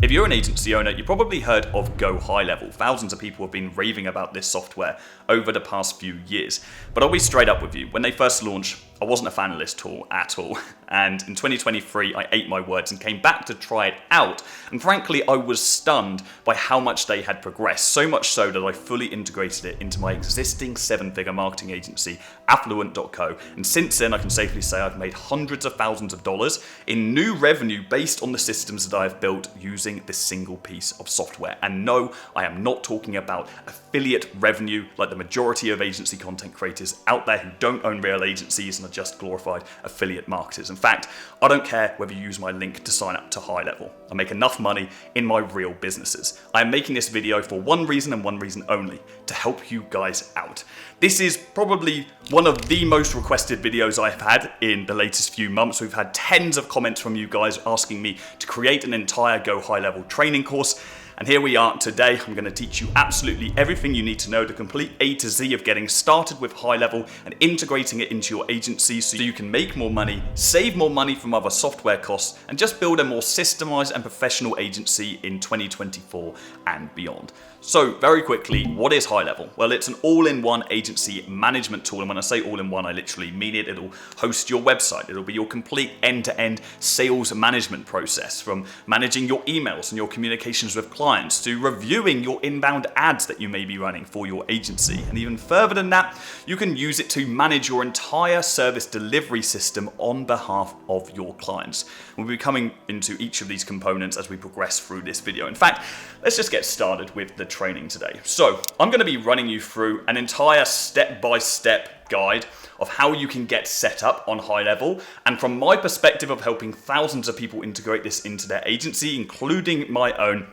If you're an agency owner, you probably heard of GoHighLevel. Thousands of people have been raving about this software over the past few years. But I'll be straight up with you. When they first launched, I wasn't a fan of this tool at all. And in 2023, I ate my words and came back to try it out. And frankly, I was stunned by how much they had progressed. So much so that I fully integrated it into my existing 7-figure marketing agency, Affluent.co. And since then, I can safely say I've made hundreds of thousands of dollars in new revenue based on the systems that I have built using this single piece of software. And no, I am not talking about affiliate revenue like the majority of agency content creators out there who don't own real agencies and are just glorified affiliate marketers. In fact, I don't care whether you use my link to sign up to HighLevel. I make enough money in my real businesses. I am making this video for one reason and one reason only, to help you guys out. This is probably one of the most requested videos I've had in the latest few months. We've had tens of comments from you guys asking me to create an entire GoHighLevel training course. And here we are today. I'm going to teach you absolutely everything you need to know, the complete A to Z of getting started with HighLevel and integrating it into your agency so you can make more money, save more money from other software costs, and just build a more systemized and professional agency in 2024 and beyond. So very quickly, what is HighLevel? Well, it's an all-in-one agency management tool. And when I say all-in-one, I literally mean it. It'll host your website. It'll be your complete end-to-end sales management process, from managing your emails and your communications with clients to reviewing your inbound ads that you may be running for your agency. And even further than that, you can use it to manage your entire service delivery system on behalf of your clients. We'll be coming into each of these components as we progress through this video. In fact, let's just get started with the training today. So I'm going to be running you through an entire step-by-step guide of how you can get set up on HighLevel, and from my perspective of helping thousands of people integrate this into their agency, including my own,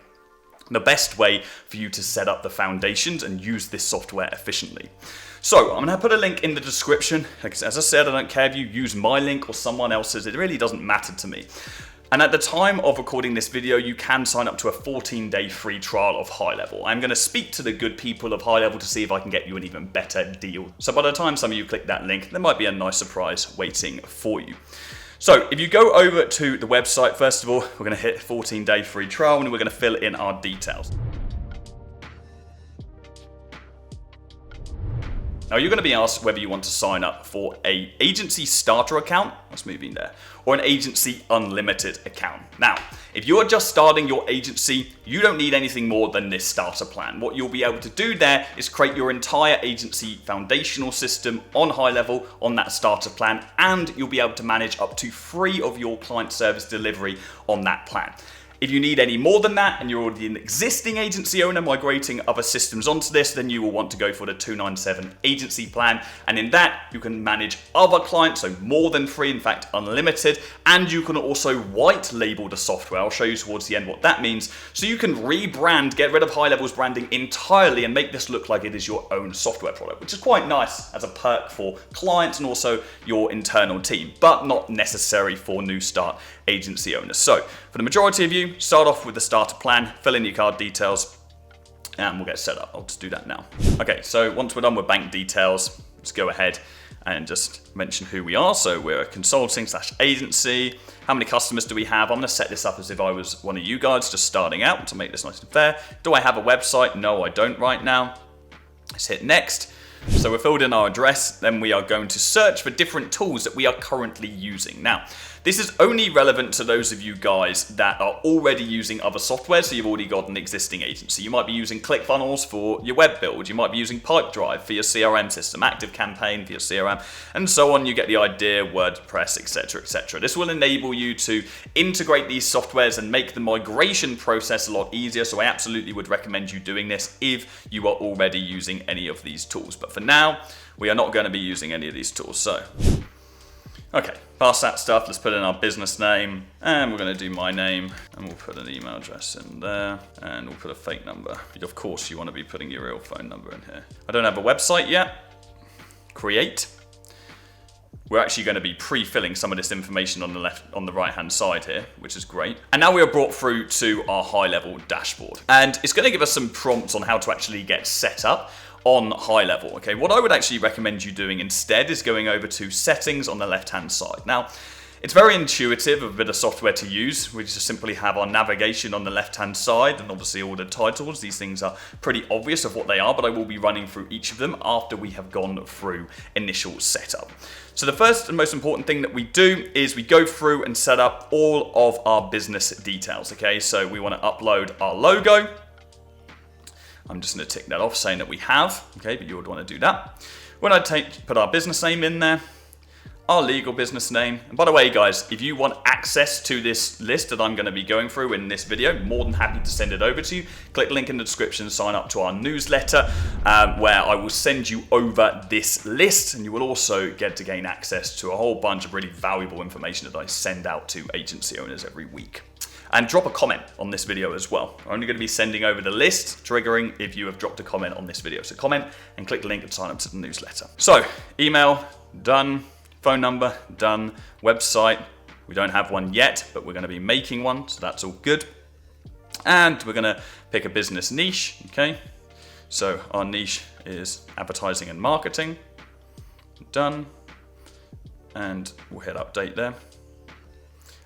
the best way for you to set up the foundations and use this software efficiently. So I'm going to put a link in the description. As I said, I don't care if you use my link or someone else's, it really doesn't matter to me. And at the time of recording this video, you can sign up to a 14-day free trial of HighLevel. I'm going to speak to the good people of HighLevel to see if I can get you an even better deal. So by the time some of you click that link, there might be a nice surprise waiting for you. So if you go over to the website, first of all, we're going to hit 14-day free trial and we're going to fill in our details. Now you're going to be asked whether you want to sign up for an agency starter account, let's move in there, or an agency unlimited account. Now, if you're just starting your agency, you don't need anything more than this starter plan. What you'll be able to do there is create your entire agency foundational system on HighLevel on that starter plan, and you'll be able to manage up to 3 of your client service delivery on that plan. If you need any more than that and you're already an existing agency owner migrating other systems onto this, then you will want to go for the 297 agency plan. And in that, you can manage other clients, so more than 3, in fact, unlimited. And you can also white label the software. I'll show you towards the end what that means. So you can rebrand, get rid of HighLevel's branding entirely and make this look like it is your own software product, which is quite nice as a perk for clients and also your internal team, but not necessary for new start agency owners. So for the majority of you, start off with the starter plan, fill in your card details, and we'll get set up. I'll just do that now. Okay, so once we're done with bank details, let's go ahead and just mention who we are. So we're a consulting/agency. How many customers do we have? I'm going to set this up as if I was one of you guys just starting out to make this nice and fair. Do I have a website? No, I don't right now. Let's hit next. So we've filled in our address, then we are going to search for different tools that we are currently using. Now, this is only relevant to those of you guys that are already using other software, so you've already got an existing agency. You might be using ClickFunnels for your web build, you might be using Pipedrive for your CRM system, ActiveCampaign for your CRM, and so on. You get the idea, WordPress, etc., etc. This will enable you to integrate these softwares and make the migration process a lot easier, so I absolutely would recommend you doing this if you are already using any of these tools. But for now, we are not going to be using any of these tools. So, okay, past that stuff, let's put in our business name, and we're going to do my name, and we'll put an email address in there, and we'll put a fake number. Of course, you want to be putting your real phone number in here. I don't have a website yet. Create. We're actually going to be pre-filling some of this information on the right-hand side here, which is great. And now we are brought through to our HighLevel dashboard, and it's going to give us some prompts on how to actually get set up on HighLevel. Okay, what I would actually recommend you doing instead is going over to settings on the left-hand side. Now, It's very intuitive, a bit of software to use. We just simply have our navigation on the left-hand side and obviously all the titles. These things are pretty obvious of what they are, but I will be running through each of them after we have gone through initial setup. So the first and most important thing that we do is we go through and set up all of our business details, okay? So we want to upload our logo. I'm just going to tick that off saying that we have, okay, but you would want to do that. When I put our business name in there, our legal business name. And by the way, guys, if you want access to this list that I'm going to be going through in this video, more than happy to send it over to you. Click the link in the description, sign up to our newsletter, where I will send you over this list, and you will also get to gain access to a whole bunch of really valuable information that I send out to agency owners every week. And drop a comment on this video as well. I'm only going to be sending over the list, triggering if you have dropped a comment on this video. So comment and click the link and sign up to the newsletter. So email, done. Phone number, done. Website, we don't have one yet, but we're going to be making one, so that's all good. And we're going to pick a business niche, okay? So our niche is advertising and marketing. Done. And we'll hit update there.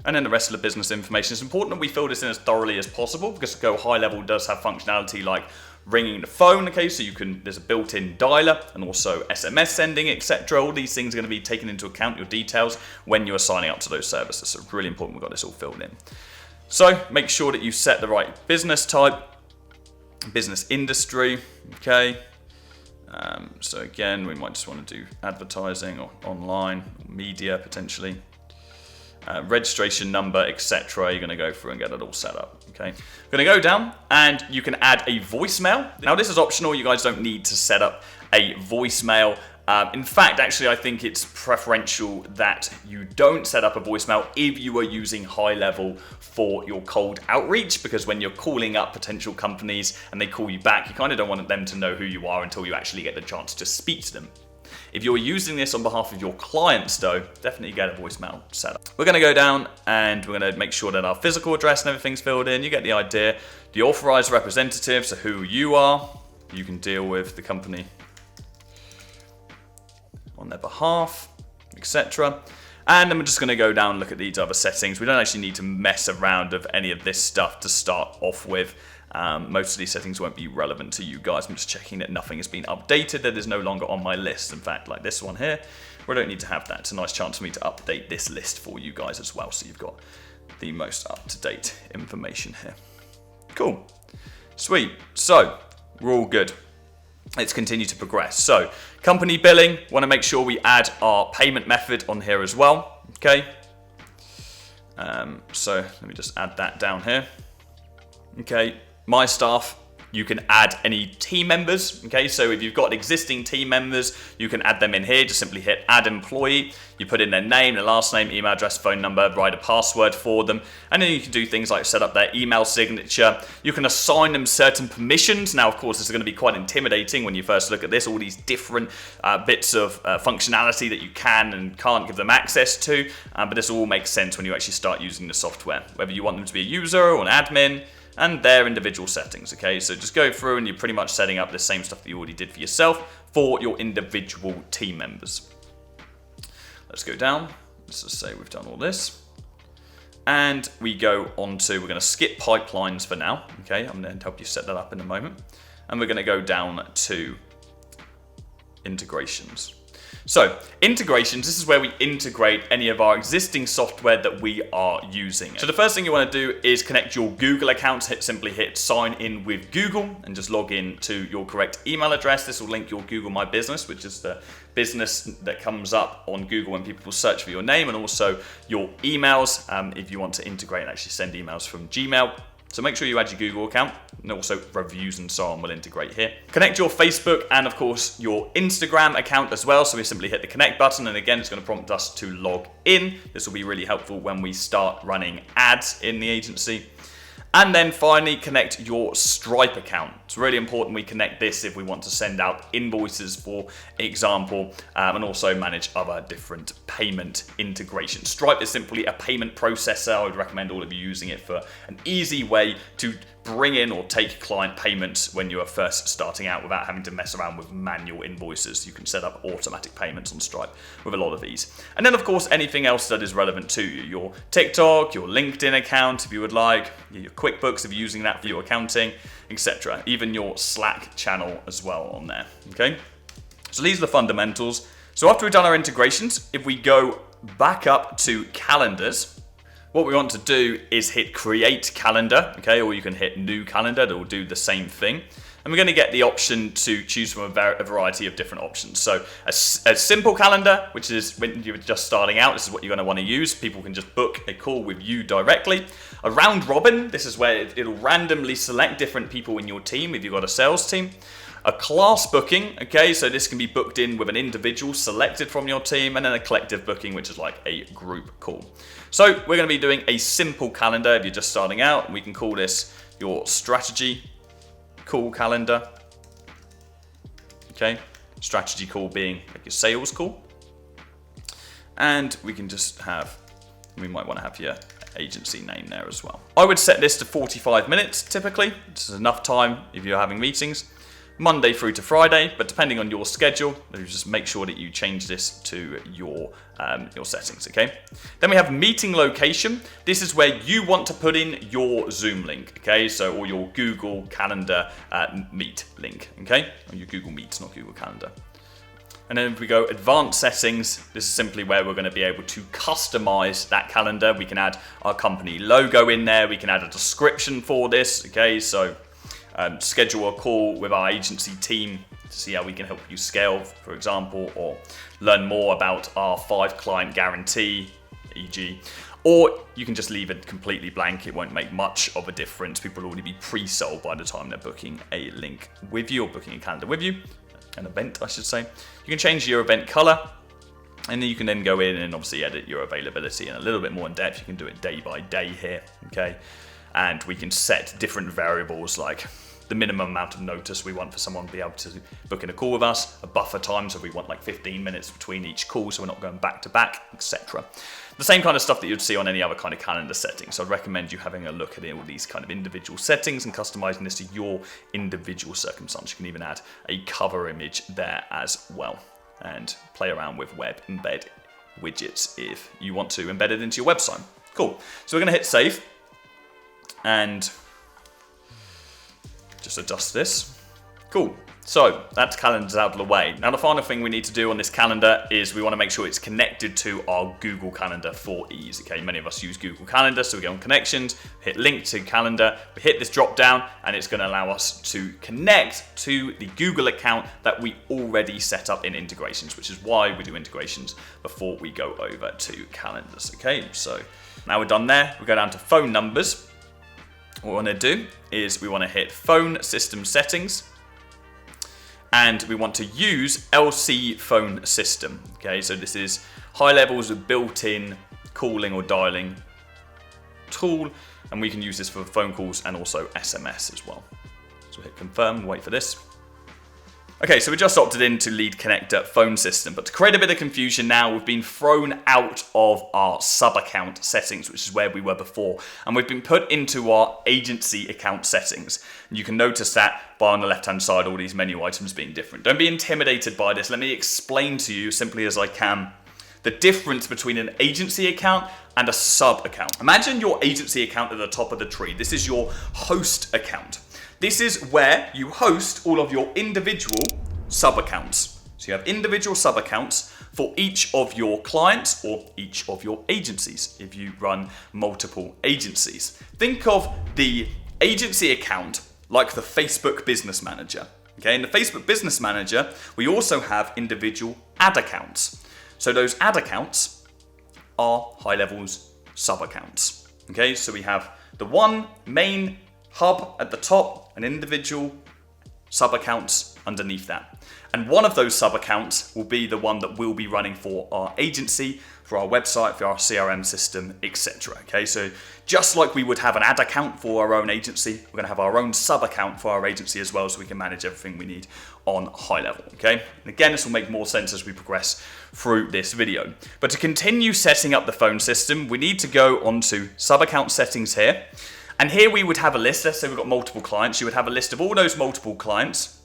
And then the rest of the business information. It's important that we fill this in as thoroughly as possible because GoHighLevel does have functionality like ringing the phone, okay, so there's a built-in dialer and also SMS sending, etc. All these things are going to be taken into account, your details, when you are signing up to those services. So it's really important we've got this all filled in. So make sure that you set the right business type, business industry, okay. So again, we might just want to do advertising or online, or media potentially. Registration number, etc. You're going to go through and get it all set up. Okay, I'm going to go down and you can add a voicemail. Now this is optional. You guys don't need to set up a voicemail. In fact, actually, I think it's preferential that you don't set up a voicemail if you are using HighLevel for your cold outreach, because when you're calling up potential companies and they call you back, you kind of don't want them to know who you are until you actually get the chance to speak to them. If you're using this on behalf of your clients though, definitely get a voicemail set up. We're going to go down and we're going to make sure that our physical address and everything's filled in. You get the idea. The authorized representative, so who you are, you can deal with the company on their behalf, etc. And then we're just going to go down and look at these other settings. We don't actually need to mess around with any of this stuff to start off with. Most of these settings won't be relevant to you guys. I'm just checking that nothing has been updated, that is no longer on my list. In fact, like this one here, we don't need to have that. It's a nice chance for me to update this list for you guys as well, so you've got the most up-to-date information here. Cool. Sweet. So, we're all good. Let's continue to progress. So, company billing, want to make sure we add our payment method on here as well. Okay. So, let me just add that down here. Okay. My staff, you can add any team members, okay? So if you've got existing team members, you can add them in here. Just simply hit add employee. You put in their name, their last name, email address, phone number, write a password for them. And then you can do things like set up their email signature. You can assign them certain permissions. Now, of course, this is going to be quite intimidating when you first look at this, all these different bits of functionality that you can and can't give them access to. But this all makes sense when you actually start using the software, whether you want them to be a user or an admin, and their individual settings, okay? So just go through and you're pretty much setting up the same stuff that you already did for yourself for your individual team members. Let's go down. Let's just say we've done all this. And we go on to, we're gonna skip pipelines for now, okay? I'm gonna help you set that up in a moment. And we're gonna go down to integrations. So integrations, this is where we integrate any of our existing software that we are using. So the first thing you want to do is connect your Google account. Simply hit sign in with Google and just log in to your correct email address. This will link your Google My Business, which is the business that comes up on Google when people search for your name, and also your emails if you want to integrate and actually send emails from Gmail. So make sure you add your Google account, and also reviews and so on will integrate here. Connect your Facebook and of course your Instagram account as well. So we simply hit the connect button, and again, it's going to prompt us to log in. This will be really helpful when we start running ads in the agency. And then finally, connect your Stripe account. It's really important we connect this if we want to send out invoices, for example, and also manage other different payment integrations. Stripe is simply a payment processor. I would recommend all of you using it for an easy way to bring in or take client payments when you are first starting out without having to mess around with manual invoices. You can set up automatic payments on Stripe with a lot of ease. And then of course anything else that is relevant to you, your TikTok, your LinkedIn account if you would like, your QuickBooks if you're using that for your accounting, etc. Even your Slack channel as well on there, okay? So these are the fundamentals. So after we've done our integrations, if we go back up to calendars, what we want to do is hit create calendar, okay, or you can hit new calendar that will do the same thing. And we're going to get the option to choose from a variety of different options. So a simple calendar, which is when you're just starting out, this is what you're going to want to use. People can just book a call with you directly. A round robin, this is where it'll randomly select different people in your team if you've got a sales team. A class booking, okay, so this can be booked in with an individual selected from your team, and then a collective booking, which is like a group call. So we're going to be doing a simple calendar if you're just starting out, and we can call this your strategy call calendar. Okay, strategy call being like your sales call. And we can just have, we might want to have your agency name there as well. I would set this to 45 minutes typically. This is enough time if you're having meetings. Monday through to Friday, but depending on your schedule, you just make sure that you change this to your settings, okay? Then we have meeting location. This is where you want to put in your Zoom link, okay? So, or your Google Calendar Meet link, okay? Or your Google Meets, not Google Calendar. And then if we go advanced settings, this is simply where we're going to be able to customize that calendar. We can add our company logo in there. We can add a description for this, okay? So, schedule a call with our agency team to see how we can help you scale, for example, or learn more about our 5 client guarantee, e.g. Or you can just leave it completely blank. It won't make much of a difference. People will already be pre-sold by the time they're booking a link with you or booking a calendar with you, an event, I should say. You can change your event color, and then you can then go in and obviously edit your availability in a little bit more in depth. You can do it day by day here, okay? And we can set different variables like the minimum amount of notice we want for someone to be able to book in a call with us, a buffer time, so we want like 15 minutes between each call so we're not going back to back, etc. The same kind of stuff that you'd see on any other kind of calendar setting. So I'd recommend you having a look at all these kind of individual settings and customizing this to your individual circumstance. You can even add a cover image there as well and play around with web embed widgets if you want to embed it into your website. Cool. So we're going to hit save and just adjust this. Cool. So that's calendars out of the way. Now the final thing we need to do on this calendar is we want to make sure it's connected to our Google Calendar for ease. Okay, many of us use Google Calendar, so we go on connections, hit link to calendar, we hit this drop down, and it's going to allow us to connect to the Google account that we already set up in integrations, which is why we do integrations before we go over to calendars. Okay, so now we're done there. We go down to phone numbers. What we want to do is we want to hit phone system settings, and we want to use LC phone system. Okay, so this is HighLevel's built-in calling or dialing tool, and we can use this for phone calls and also SMS as well. So hit confirm and wait for this. Okay, so we just opted into lead connector phone system, but to create a bit of confusion now, we've been thrown out of our sub-account settings, which is where we were before, and we've been put into our agency account settings. And you can notice that by on the left-hand side, all these menu items being different. Don't be intimidated by this. Let me explain to you simply as I can the difference between an agency account and a sub-account. Imagine your agency account at the top of the tree. This is your host account. This is where you host all of your individual sub-accounts. So you have individual sub-accounts for each of your clients or each of your agencies if you run multiple agencies. Think of the agency account like the Facebook Business Manager. Okay, in the Facebook Business Manager, we also have individual ad accounts. So those ad accounts are HighLevel's sub-accounts. Okay, so we have the one main hub at the top and individual sub-accounts underneath that. And one of those sub-accounts will be the one that we'll be running for our agency, for our website, for our CRM system, etc. Okay, so just like we would have an ad account for our own agency, we're going to have our own sub-account for our agency as well, so we can manage everything we need on HighLevel. Okay, and again, this will make more sense as we progress through this video. But to continue setting up the phone system, we need to go onto sub-account settings here. And here we would have a list. Let's say we've got multiple clients. You would have a list of all those multiple clients,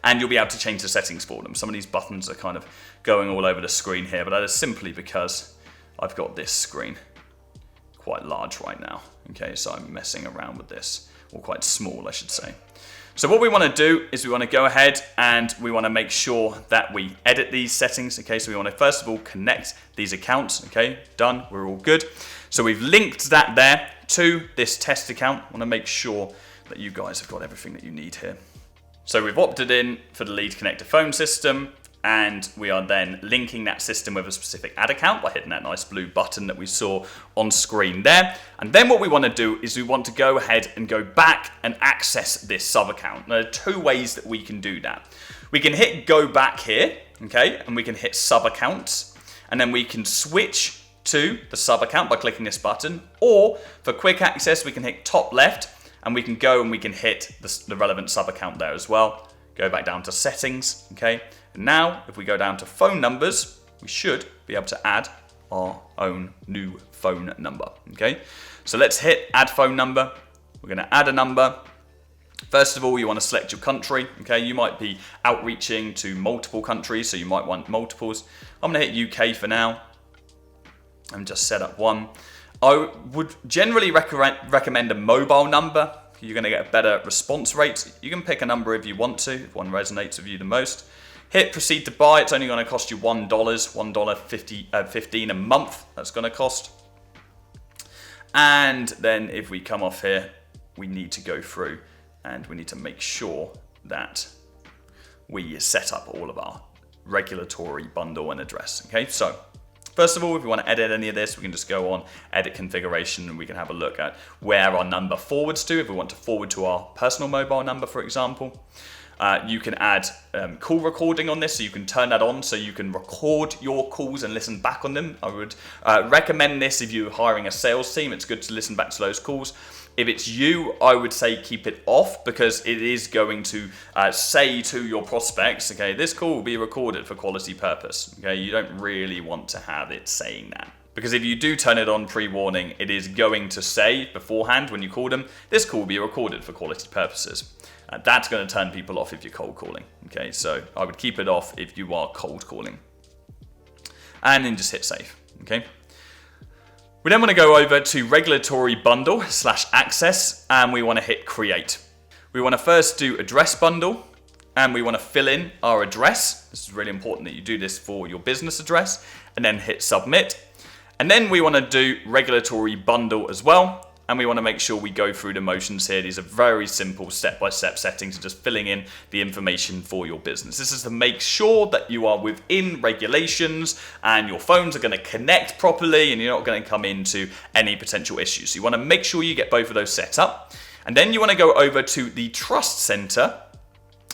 and you'll be able to change the settings for them. Some of these buttons are kind of going all over the screen here, but that is simply because I've got this screen quite large right now. Okay, so I'm messing around with this, or quite small, I should say. So what we want to do is we want to go ahead and we want to make sure that we edit these settings. Okay, so we want to first of all connect these accounts. Okay, done, we're all good. So we've linked that there to this test account. I want to make sure that you guys have got everything that you need here. So we've opted in for the lead connector phone system, and we are then linking that system with a specific ad account by hitting that nice blue button that we saw on screen there. And then what we want to do is we want to go ahead and go back and access this sub account. There are two ways that we can do that. We can hit go back here, okay, and we can hit sub accounts, and then we can switch to the sub account by clicking this button, or for quick access we can hit top left and we can go and we can hit the relevant sub account there as well. Go back down to settings, okay? And now, if we go down to phone numbers, we should be able to add our own new phone number, okay? So let's hit add phone number. We're gonna add a number. First of all, you wanna select your country, okay? You might be outreaching to multiple countries, so you might want multiples. I'm gonna hit UK for now and just set up one. I would generally recommend a mobile number. You're going to get a better response rate. You can pick a number if you want to, if one resonates with you the most. Hit proceed to buy. It's only going to cost you $1, $1.15 a month. That's going to cost. And then if we come off here, we need to go through and we need to make sure that we set up all of our regulatory bundle and address. Okay, so first of all, if we want to edit any of this, we can just go on edit configuration and we can have a look at where our number forwards to. If we want to forward to our personal mobile number, for example, you can add call recording on this, so you can turn that on so you can record your calls and listen back on them. I would recommend this if you're hiring a sales team. It's good to listen back to those calls. If it's you, I would say keep it off, because it is going to say to your prospects, okay, this call will be recorded for quality purpose. Okay, you don't really want to have it saying that. Because if you do turn it on pre-warning, it is going to say beforehand when you call them, this call will be recorded for quality purposes. That's going to turn people off if you're cold calling. Okay, so I would keep it off if you are cold calling. And then just hit save. Okay. We then want to go over to regulatory bundle / access, and we want to hit create. We want to first do address bundle, and we want to fill in our address. This is really important that you do this for your business address, and then hit submit. And then we want to do regulatory bundle as well, and we want to make sure we go through the motions here. These are very simple step-by-step settings, just filling in the information for your business. This is to make sure that you are within regulations and your phones are going to connect properly and you're not going to come into any potential issues. So you want to make sure you get both of those set up. And then you want to go over to the Trust Center,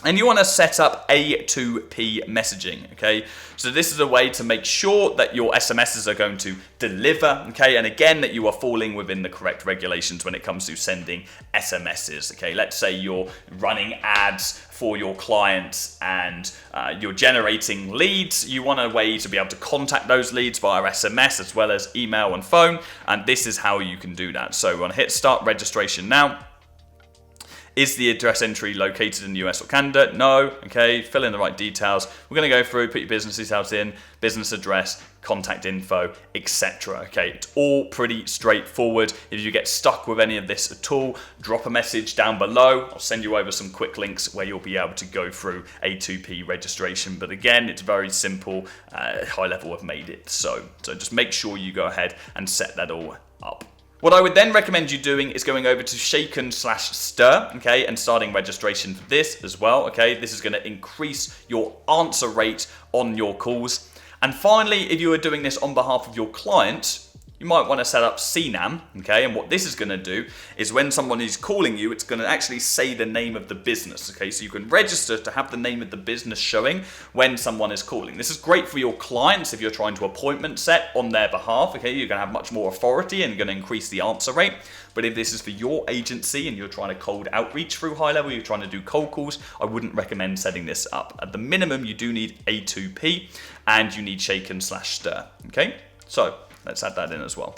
and you want to set up A2P messaging, okay? So this is a way to make sure that your SMSs are going to deliver, okay? And again, that you are falling within the correct regulations when it comes to sending SMSs, okay? Let's say you're running ads for your clients and you're generating leads. You want a way to be able to contact those leads via SMS as well as email and phone, and this is how you can do that. So we're going to hit start registration now. Is the address entry located in the US or Canada? No. Okay, fill in the right details. We're going to go through, put your business details in, business address, contact info, etc. Okay, it's all pretty straightforward. If you get stuck with any of this at all, drop a message down below. I'll send you over some quick links where you'll be able to go through A2P registration. But again, it's very simple. HighLevel have made it so just make sure you go ahead and set that all up. What I would then recommend you doing is going over to shaken/stir, okay, and starting registration for this as well, okay. This is going to increase your answer rate on your calls. And finally, if you are doing this on behalf of your clients, you might want to set up CNAM, okay, and what this is going to do is when someone is calling you, it's going to actually say the name of the business, okay, so you can register to have the name of the business showing when someone is calling. This is great for your clients if you're trying to appointment set on their behalf, okay, you're going to have much more authority and you're going to increase the answer rate. But if this is for your agency and you're trying to cold outreach through HighLevel, you're trying to do cold calls, I wouldn't recommend setting this up. At the minimum, you do need A2P and you need shaken/stir, okay, so let's add that in as well.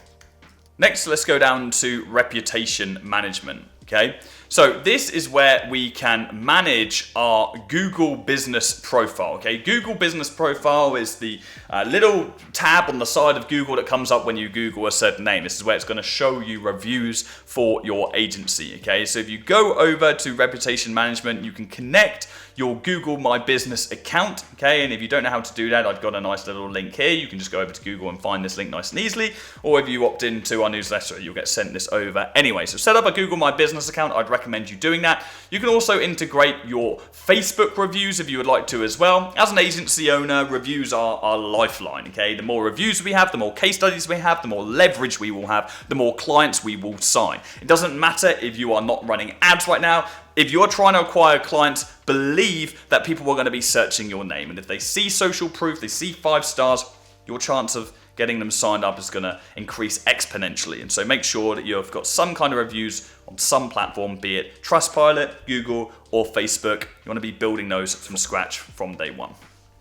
Next, let's go down to reputation management. Okay, so this is where we can manage our Google Business Profile. Okay, Google Business Profile is the little tab on the side of Google that comes up when you Google a certain name. This is where it's going to show you reviews for your agency. Okay, so if you go over to reputation management, you can connect your Google My Business account. Okay, and if you don't know how to do that, I've got a nice little link here. You can just go over to Google and find this link nice and easily. Or if you opt into our newsletter, you'll get sent this over anyway. So set up a Google My Business account. I'd recommend you doing that. You can also integrate your Facebook reviews if you would like to as well. As an agency owner, reviews are our lifeline. Okay, the more reviews we have, the more case studies we have, the more leverage we will have, the more clients we will sign. It doesn't matter if you are not running ads right now. If you're trying to acquire clients, believe that people are going to be searching your name. And if they see social proof, they see 5 stars, your chance of getting them signed up is going to increase exponentially. And so make sure that you've got some kind of reviews on some platform, be it Trustpilot, Google, or Facebook. You want to be building those from scratch from day one.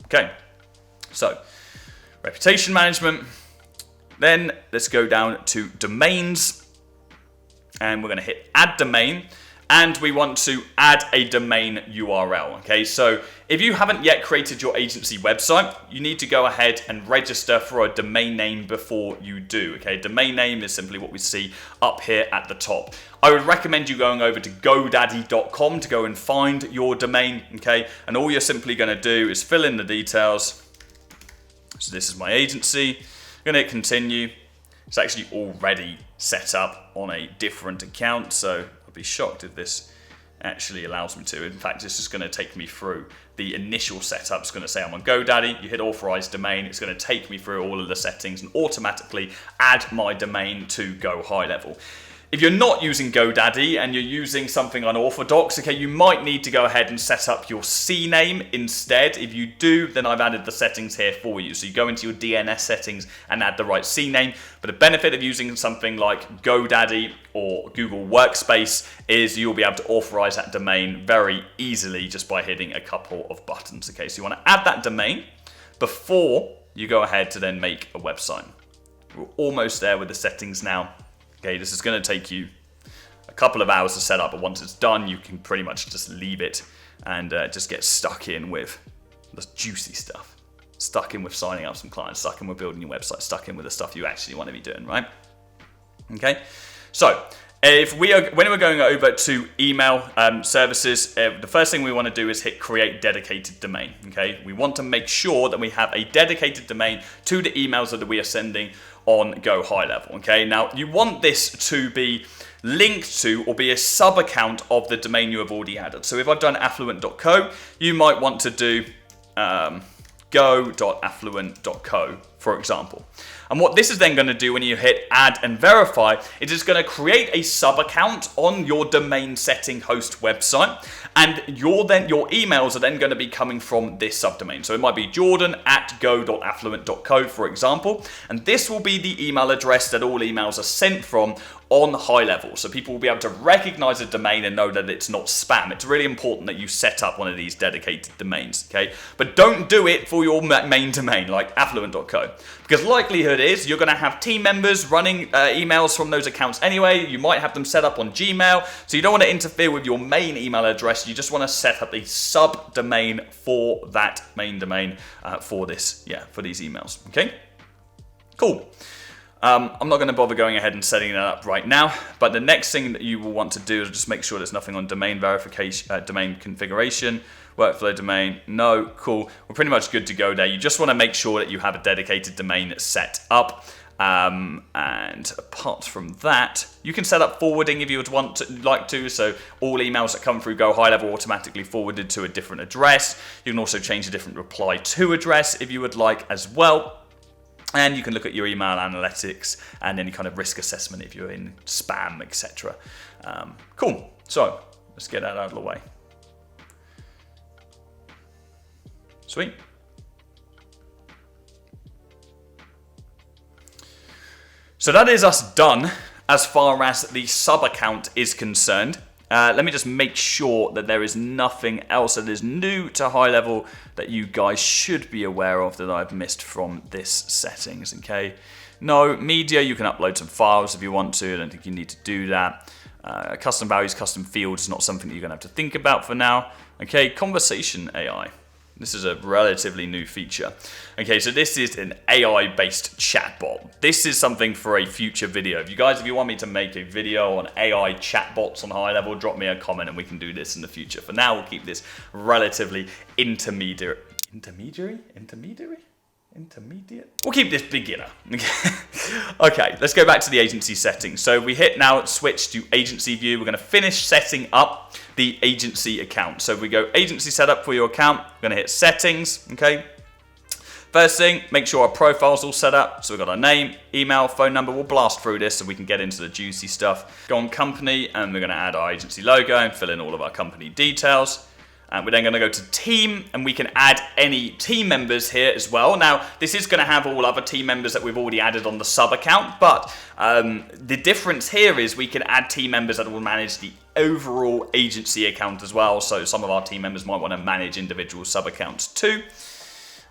Okay, so reputation management. Then let's go down to domains. And we're going to hit add domain. And we want to add a domain URL. Okay, so if you haven't yet created your agency website, you need to go ahead and register for a domain name before you do. Okay, domain name is simply what we see up here at the top. I would recommend you going over to GoDaddy.com to go and find your domain. Okay, and all you're simply going to do is fill in the details. So this is my agency. I'm going to hit continue. It's actually already set up on a different account, so be shocked if this actually allows me to. In fact, it's just going to take me through the initial setup. It's going to say I'm on GoDaddy. You hit authorize domain. It's going to take me through all of the settings and automatically add my domain to GoHighLevel. If you're not using GoDaddy and you're using something unorthodox, okay, you might need to go ahead and set up your CNAME instead. If you do, then I've added the settings here for you. So you go into your DNS settings and add the right CNAME. But the benefit of using something like GoDaddy or Google Workspace is you'll be able to authorize that domain very easily just by hitting a couple of buttons. Okay, so you want to add that domain before you go ahead to then make a website. We're almost there with the settings now. Okay, this is going to take you a couple of hours to set up, but once it's done, you can pretty much just leave it and just get stuck in with the juicy stuff. Stuck in with signing up some clients, stuck in with building your website, stuck in with the stuff you actually want to be doing, right? Okay, so when we're going over to email services, the first thing we want to do is hit create dedicated domain. Okay, we want to make sure that we have a dedicated domain to the emails that we are sending on GoHighLevel. Okay, now you want this to be linked to or be a sub account of the domain you have already added. So if I've done affluent.co, you might want to do go.affluent.co, for example. And what this is then going to do when you hit add and verify, it is going to create a sub account on your domain setting host website, and your emails are then going to be coming from this subdomain. So it might be jordan@go.affluent.co, for example, and this will be the email address that all emails are sent from on HighLevel. So people will be able to recognize a domain and know that it's not spam. It's really important that you set up one of these dedicated domains, okay? But don't do it for your main domain like affluent.co, because likelihood is you're going to have team members running emails from those accounts anyway. You might have them set up on Gmail, so you don't want to interfere with your main email address. You just want to set up a subdomain for that main domain for these emails, okay? Cool. I'm not going to bother going ahead and setting that up right now, but the next thing that you will want to do is just make sure there's nothing on domain verification, domain configuration, workflow domain. No, cool. We're pretty much good to go there. You just want to make sure that you have a dedicated domain set up. And apart from that, you can set up forwarding if you would like to. So all emails that come through GoHighLevel automatically forwarded to a different address. You can also change a different reply to address if you would like as well. And you can look at your email analytics and any kind of risk assessment if you're in spam, etc. Cool. So let's get that out of the way. Sweet. So that is us done as far as the sub account is concerned. Let me just make sure that there is nothing else that is new to HighLevel that you guys should be aware of that I've missed from this settings, okay? No. Media, you can upload some files if you want to. I don't think you need to do that. Custom values, custom fields, not something that you're going to have to think about for now. Okay, conversation AI. This is a relatively new feature. Okay, so this is an AI-based chatbot. This is something for a future video. If you want me to make a video on AI chatbots on HighLevel, drop me a comment and we can do this in the future. For now, we'll keep this relatively intermediate. We'll keep this beginner. Okay, let's go back to the agency settings. So we hit now switch to agency view. We're going to finish setting up the agency account. So we go agency setup for your account. We're going to hit settings. Okay. First thing, make sure our profile's all set up. So we've got our name, email, phone number. We'll blast through this so we can get into the juicy stuff. Go on company and we're going to add our agency logo and fill in all of our company details. We're then going to go to team and we can add any team members here as well. Now, this is going to have all other team members that we've already added on the sub account, but the difference here is we can add team members that will manage the overall agency account as well. So some of our team members might want to manage individual sub accounts too.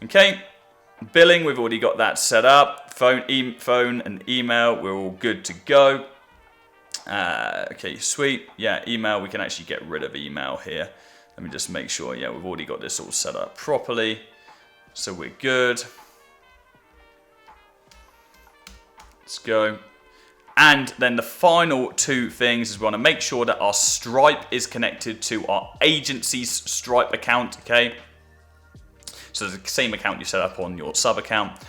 Okay, billing, we've already got that set up. Phone and email, we're all good to go. Okay, sweet. Yeah, email, we can actually get rid of email here. Let me just make sure, yeah, we've already got this all set up properly. So we're good. Let's go. And then the final two things is we want to make sure that our Stripe is connected to our agency's Stripe account, okay? So it's the same account you set up on your sub account.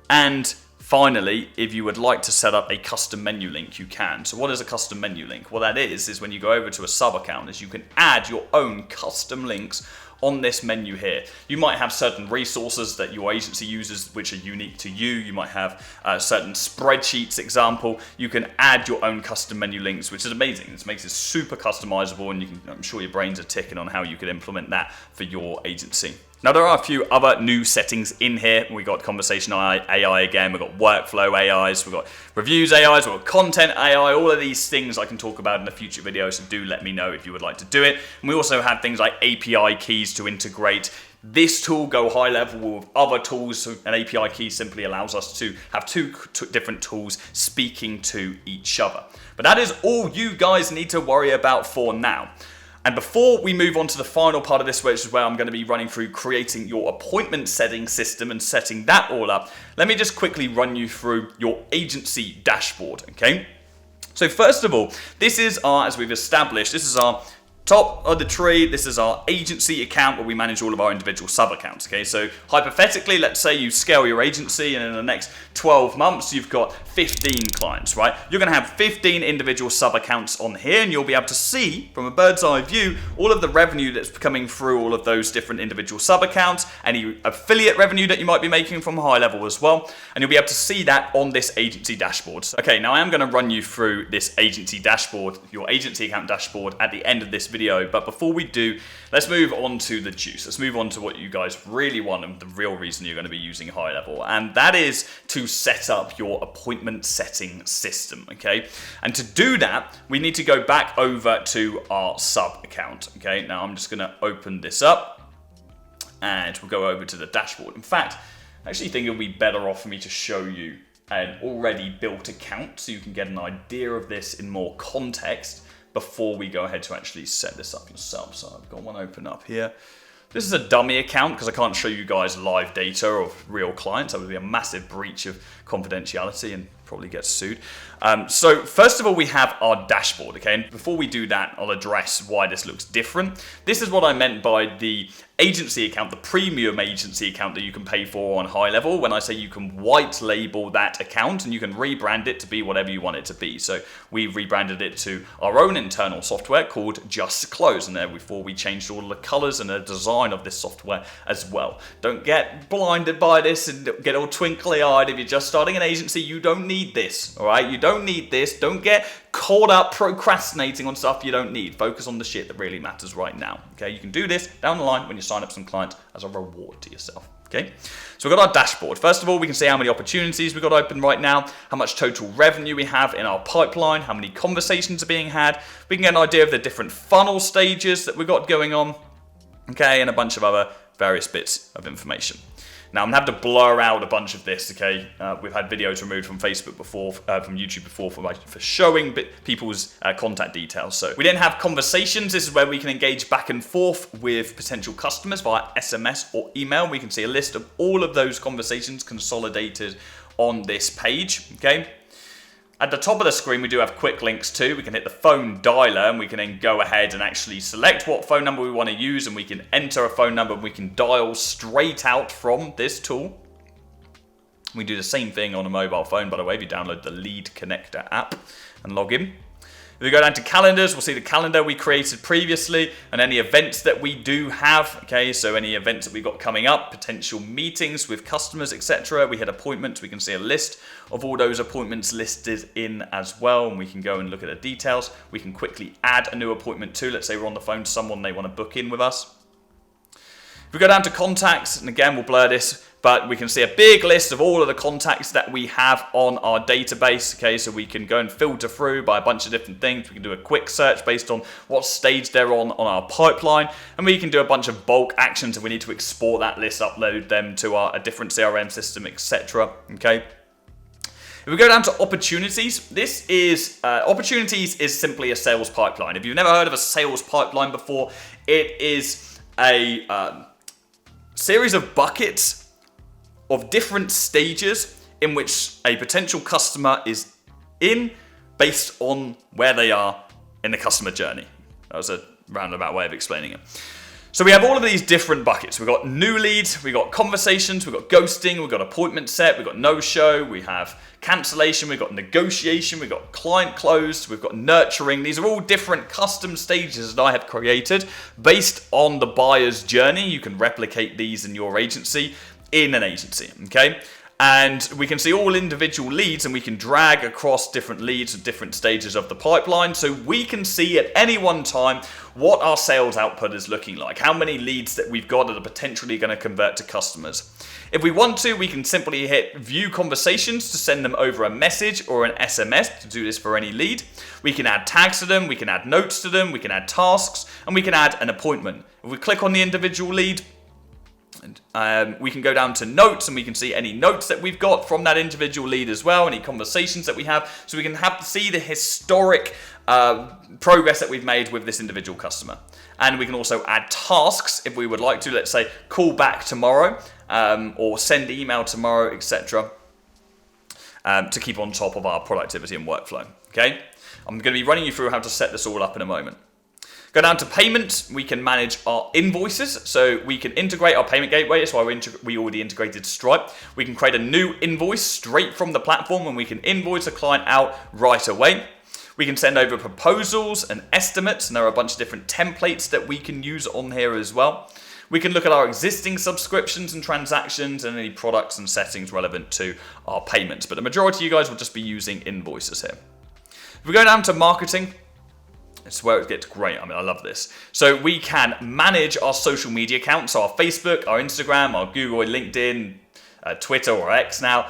And finally, if you would like to set up a custom menu link, you can. So what is a custom menu link? What that is when you go over to a sub account, is you can add your own custom links on this menu here. You might have certain resources that your agency uses which are unique to you. You might have certain spreadsheets, example. You can add your own custom menu links, which is amazing. This makes it super customizable, and I'm sure your brains are ticking on how you could implement that for your agency. Now, there are a few other new settings in here. We got conversation AI again. We've got workflow AIs. We've got reviews AIs. We've got content AI. All of these things I can talk about in a future video, so do let me know if you would like to do it. And we also have things like API keys to integrate this tool, GoHighLevel, with other tools. So an API key simply allows us to have two different tools speaking to each other. But that is all you guys need to worry about for now. And before we move on to the final part of this, which is where I'm going to be running through creating your appointment setting system and setting that all up, let me just quickly run you through your agency dashboard, okay? So first of all, this is our, as we've established, this is our top of the tree. This is our agency account where we manage all of our individual sub accounts. Okay, so hypothetically, let's say you scale your agency and in the next 12 months you've got 15 clients, right? You're going to have 15 individual sub accounts on here, and you'll be able to see from a bird's eye view all of the revenue that's coming through all of those different individual sub accounts, any affiliate revenue that you might be making from HighLevel as well, and you'll be able to see that on this agency dashboard. So, okay, now I am going to run you through this agency dashboard, your agency account dashboard, at the end of this video. But before we do, let's move on to the juice. Let's move on to what you guys really want and the real reason you're going to be using HighLevel, and that is to set up your appointment setting system, okay? And to do that, we need to go back over to our sub account, okay? Now I'm just going to open this up and we'll go over to the dashboard. In fact, I actually think it'll be better off for me to show you an already built account so you can get an idea of this in more context before we go ahead to actually set this up yourself. So I've got one open up here. This is a dummy account because I can't show you guys live data of real clients. That would be a massive breach of confidentiality and probably get sued. So first of all, we have our dashboard, okay? And before we do that, I'll address why this looks different. This is what I meant by the agency account, the premium agency account that you can pay for on HighLevel, when I say you can white label that account and you can rebrand it to be whatever you want it to be. So we rebranded it to our own internal software called Just Close, and therefore we changed all the colors and the design of this software as well. Don't get blinded by this and get all twinkly-eyed. If you're just starting an agency, you don't need this, all right? You don't need this. Don't get caught up procrastinating on stuff you don't need. Focus on the shit that really matters right now, okay? You can do this down the line when you sign up some clients as a reward to yourself, okay? So we've got our dashboard. First of all, we can see how many opportunities we've got open right now, how much total revenue we have in our pipeline, how many conversations are being had. We can get an idea of the different funnel stages that we've got going on, okay, and a bunch of other various bits of information. Now I'm going to have to blur out a bunch of this, okay? We've had videos removed from Facebook before, from YouTube before for showing people's contact details. So we then have conversations. This is where we can engage back and forth with potential customers via SMS or email. We can see a list of all of those conversations consolidated on this page, okay? At the top of the screen, we do have quick links too. We can hit the phone dialer and we can then go ahead and actually select what phone number we want to use, and we can enter a phone number and we can dial straight out from this tool. We do the same thing on a mobile phone, by the way, if you download the Lead Connector app and log in. If we go down to calendars, we'll see the calendar we created previously and any events that we do have. Okay, so any events that we've got coming up, potential meetings with customers, etc. We hit appointments, we can see a list of all those appointments listed in as well, and we can go and look at the details. We can quickly add a new appointment too. Let's say we're on the phone to someone, they want to book in with us. If we go down to contacts, and again, we'll blur this, but we can see a big list of all of the contacts that we have on our database. Okay, so we can go and filter through by a bunch of different things. We can do a quick search based on what stage they're on our pipeline, and we can do a bunch of bulk actions if we need to export that list, upload them to a different CRM system, etc. Okay. If we go down to opportunities, this is opportunities is simply a sales pipeline. If you've never heard of a sales pipeline before, it is a series of buckets of different stages in which a potential customer is in based on where they are in the customer journey. That was a roundabout way of explaining it. So we have all of these different buckets. We've got new leads, we've got conversations, we've got ghosting, we've got appointment set, we've got no-show, we have cancellation, we've got negotiation, we've got client closed, we've got nurturing. These are all different custom stages that I have created based on the buyer's journey. You can replicate these in your agency, in an agency, okay? And we can see all individual leads, and we can drag across different leads at different stages of the pipeline, so we can see at any one time what our sales output is looking like, how many leads that we've got that are potentially going to convert to customers. If we want to, we can simply hit view conversations to send them over a message or an SMS to do this for any lead. We can add tags to them, we can add notes to them, we can add tasks, and we can add an appointment. If we click on the individual lead, we can go down to notes, and we can see any notes that we've got from that individual lead as well, any conversations that we have, so we can see the historic progress that we've made with this individual customer. And we can also add tasks if we would like to, let's say call back tomorrow or send email tomorrow, etc. To keep on top of our productivity and workflow. Okay, I'm going to be running you through how to set this all up in a moment. Go down to payments, we can manage our invoices, so we can integrate our payment gateway. That's why we already integrated Stripe. We can create a new invoice straight from the platform, and we can invoice a client out right away. We can send over proposals and estimates, and there are a bunch of different templates that we can use on here as well. We can look at our existing subscriptions and transactions and any products and settings relevant to our payments, but the majority of you guys will just be using invoices here. If we go down to marketing, it's where it gets great. I mean, I love this. So we can manage our social media accounts, so our Facebook, our Instagram, our Google, LinkedIn, Twitter or X now,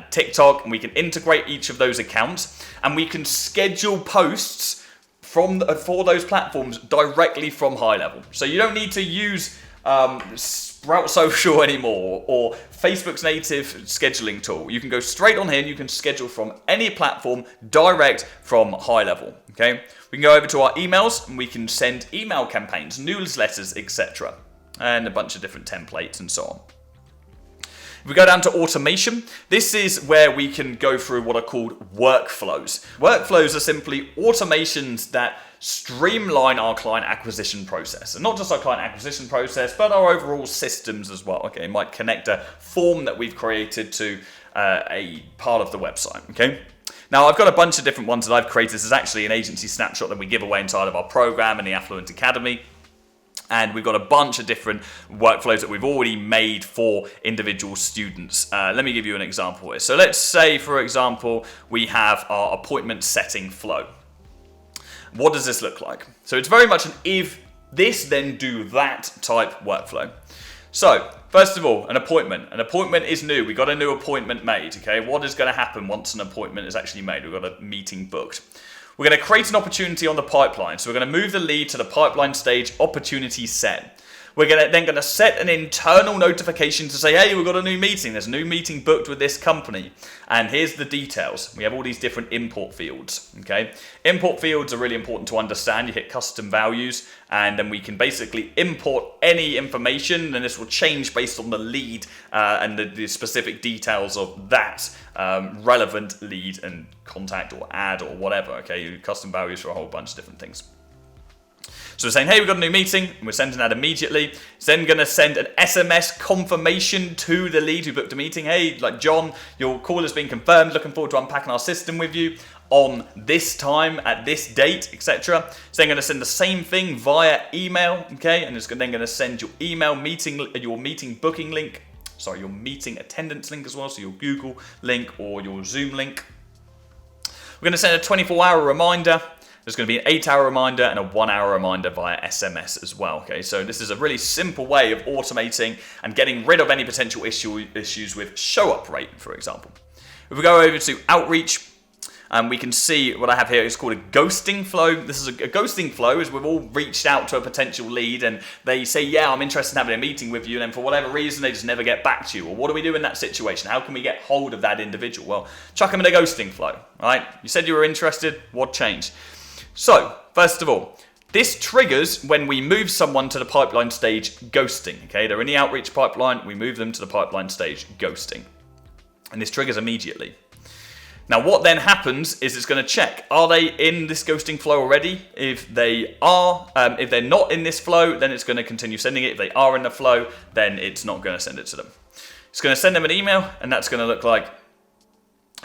TikTok, and we can integrate each of those accounts, and we can schedule posts for those platforms directly from HighLevel. So you don't need to use Sprout Social anymore or Facebook's native scheduling tool. You can go straight on here and you can schedule from any platform direct from HighLevel. Okay, we can go over to our emails and we can send email campaigns, newsletters, etc., and a bunch of different templates and so on. If we go down to automation, this is where we can go through what are called workflows. Workflows are simply automations that streamline our client acquisition process. And not just our client acquisition process, but our overall systems as well. Okay, it might connect a form that we've created to a part of the website. Okay. Now, I've got a bunch of different ones that I've created. This is actually an agency snapshot that we give away inside of our program in the Affluent Academy. And we've got a bunch of different workflows that we've already made for individual students. Let me give you an example here. So let's say, for example, we have our appointment setting flow. What does this look like? So it's very much an if this, then do that type workflow. So first of all, an appointment. An appointment is new. We got a new appointment made. Okay, what is going to happen once an appointment is actually made? We've got a meeting booked. We're going to create an opportunity on the pipeline. So we're going to move the lead to the pipeline stage opportunity set. We're then going to set an internal notification to say, hey, we've got a new meeting. There's a new meeting booked with this company. And here's the details. We have all these different import fields. Okay, import fields are really important to understand. You hit custom values, and then we can basically import any information, and this will change based on the lead and the specific details of that relevant lead and contact or ad or whatever. Okay, custom values for a whole bunch of different things. So we're saying, hey, we've got a new meeting, and we're sending that immediately. It's then going to send an SMS confirmation to the lead who booked a meeting. Hey, like John, your call has been confirmed. Looking forward to unpacking our system with you on this time, at this date, etc. It's then going to send the same thing via email, okay? And it's then going to send your email meeting, your meeting booking link, your meeting attendance link as well, so your Google link or your Zoom link. We're going to send a 24-hour reminder. There's going to be an 8-hour reminder and a 1-hour reminder via SMS as well. Okay, so this is a really simple way of automating and getting rid of any potential issues with show-up rate, for example. If we go over to outreach, we can see what I have here is called a ghosting flow. This is a ghosting flow is we've all reached out to a potential lead and they say, yeah, I'm interested in having a meeting with you. And then for whatever reason, they just never get back to you. Well, what do we do in that situation? How can we get hold of that individual? Well, chuck them in a ghosting flow, right? You said you were interested. What changed? So, first of all, this triggers when we move someone to the pipeline stage ghosting. Okay, they're in the outreach pipeline. We move them to the pipeline stage ghosting. And this triggers immediately. Now, what then happens is it's going to check, are they in this ghosting flow already? If they are, if they're not in this flow, then it's going to continue sending it. If they are in the flow, then it's not going to send it to them. It's going to send them an email, and that's going to look like,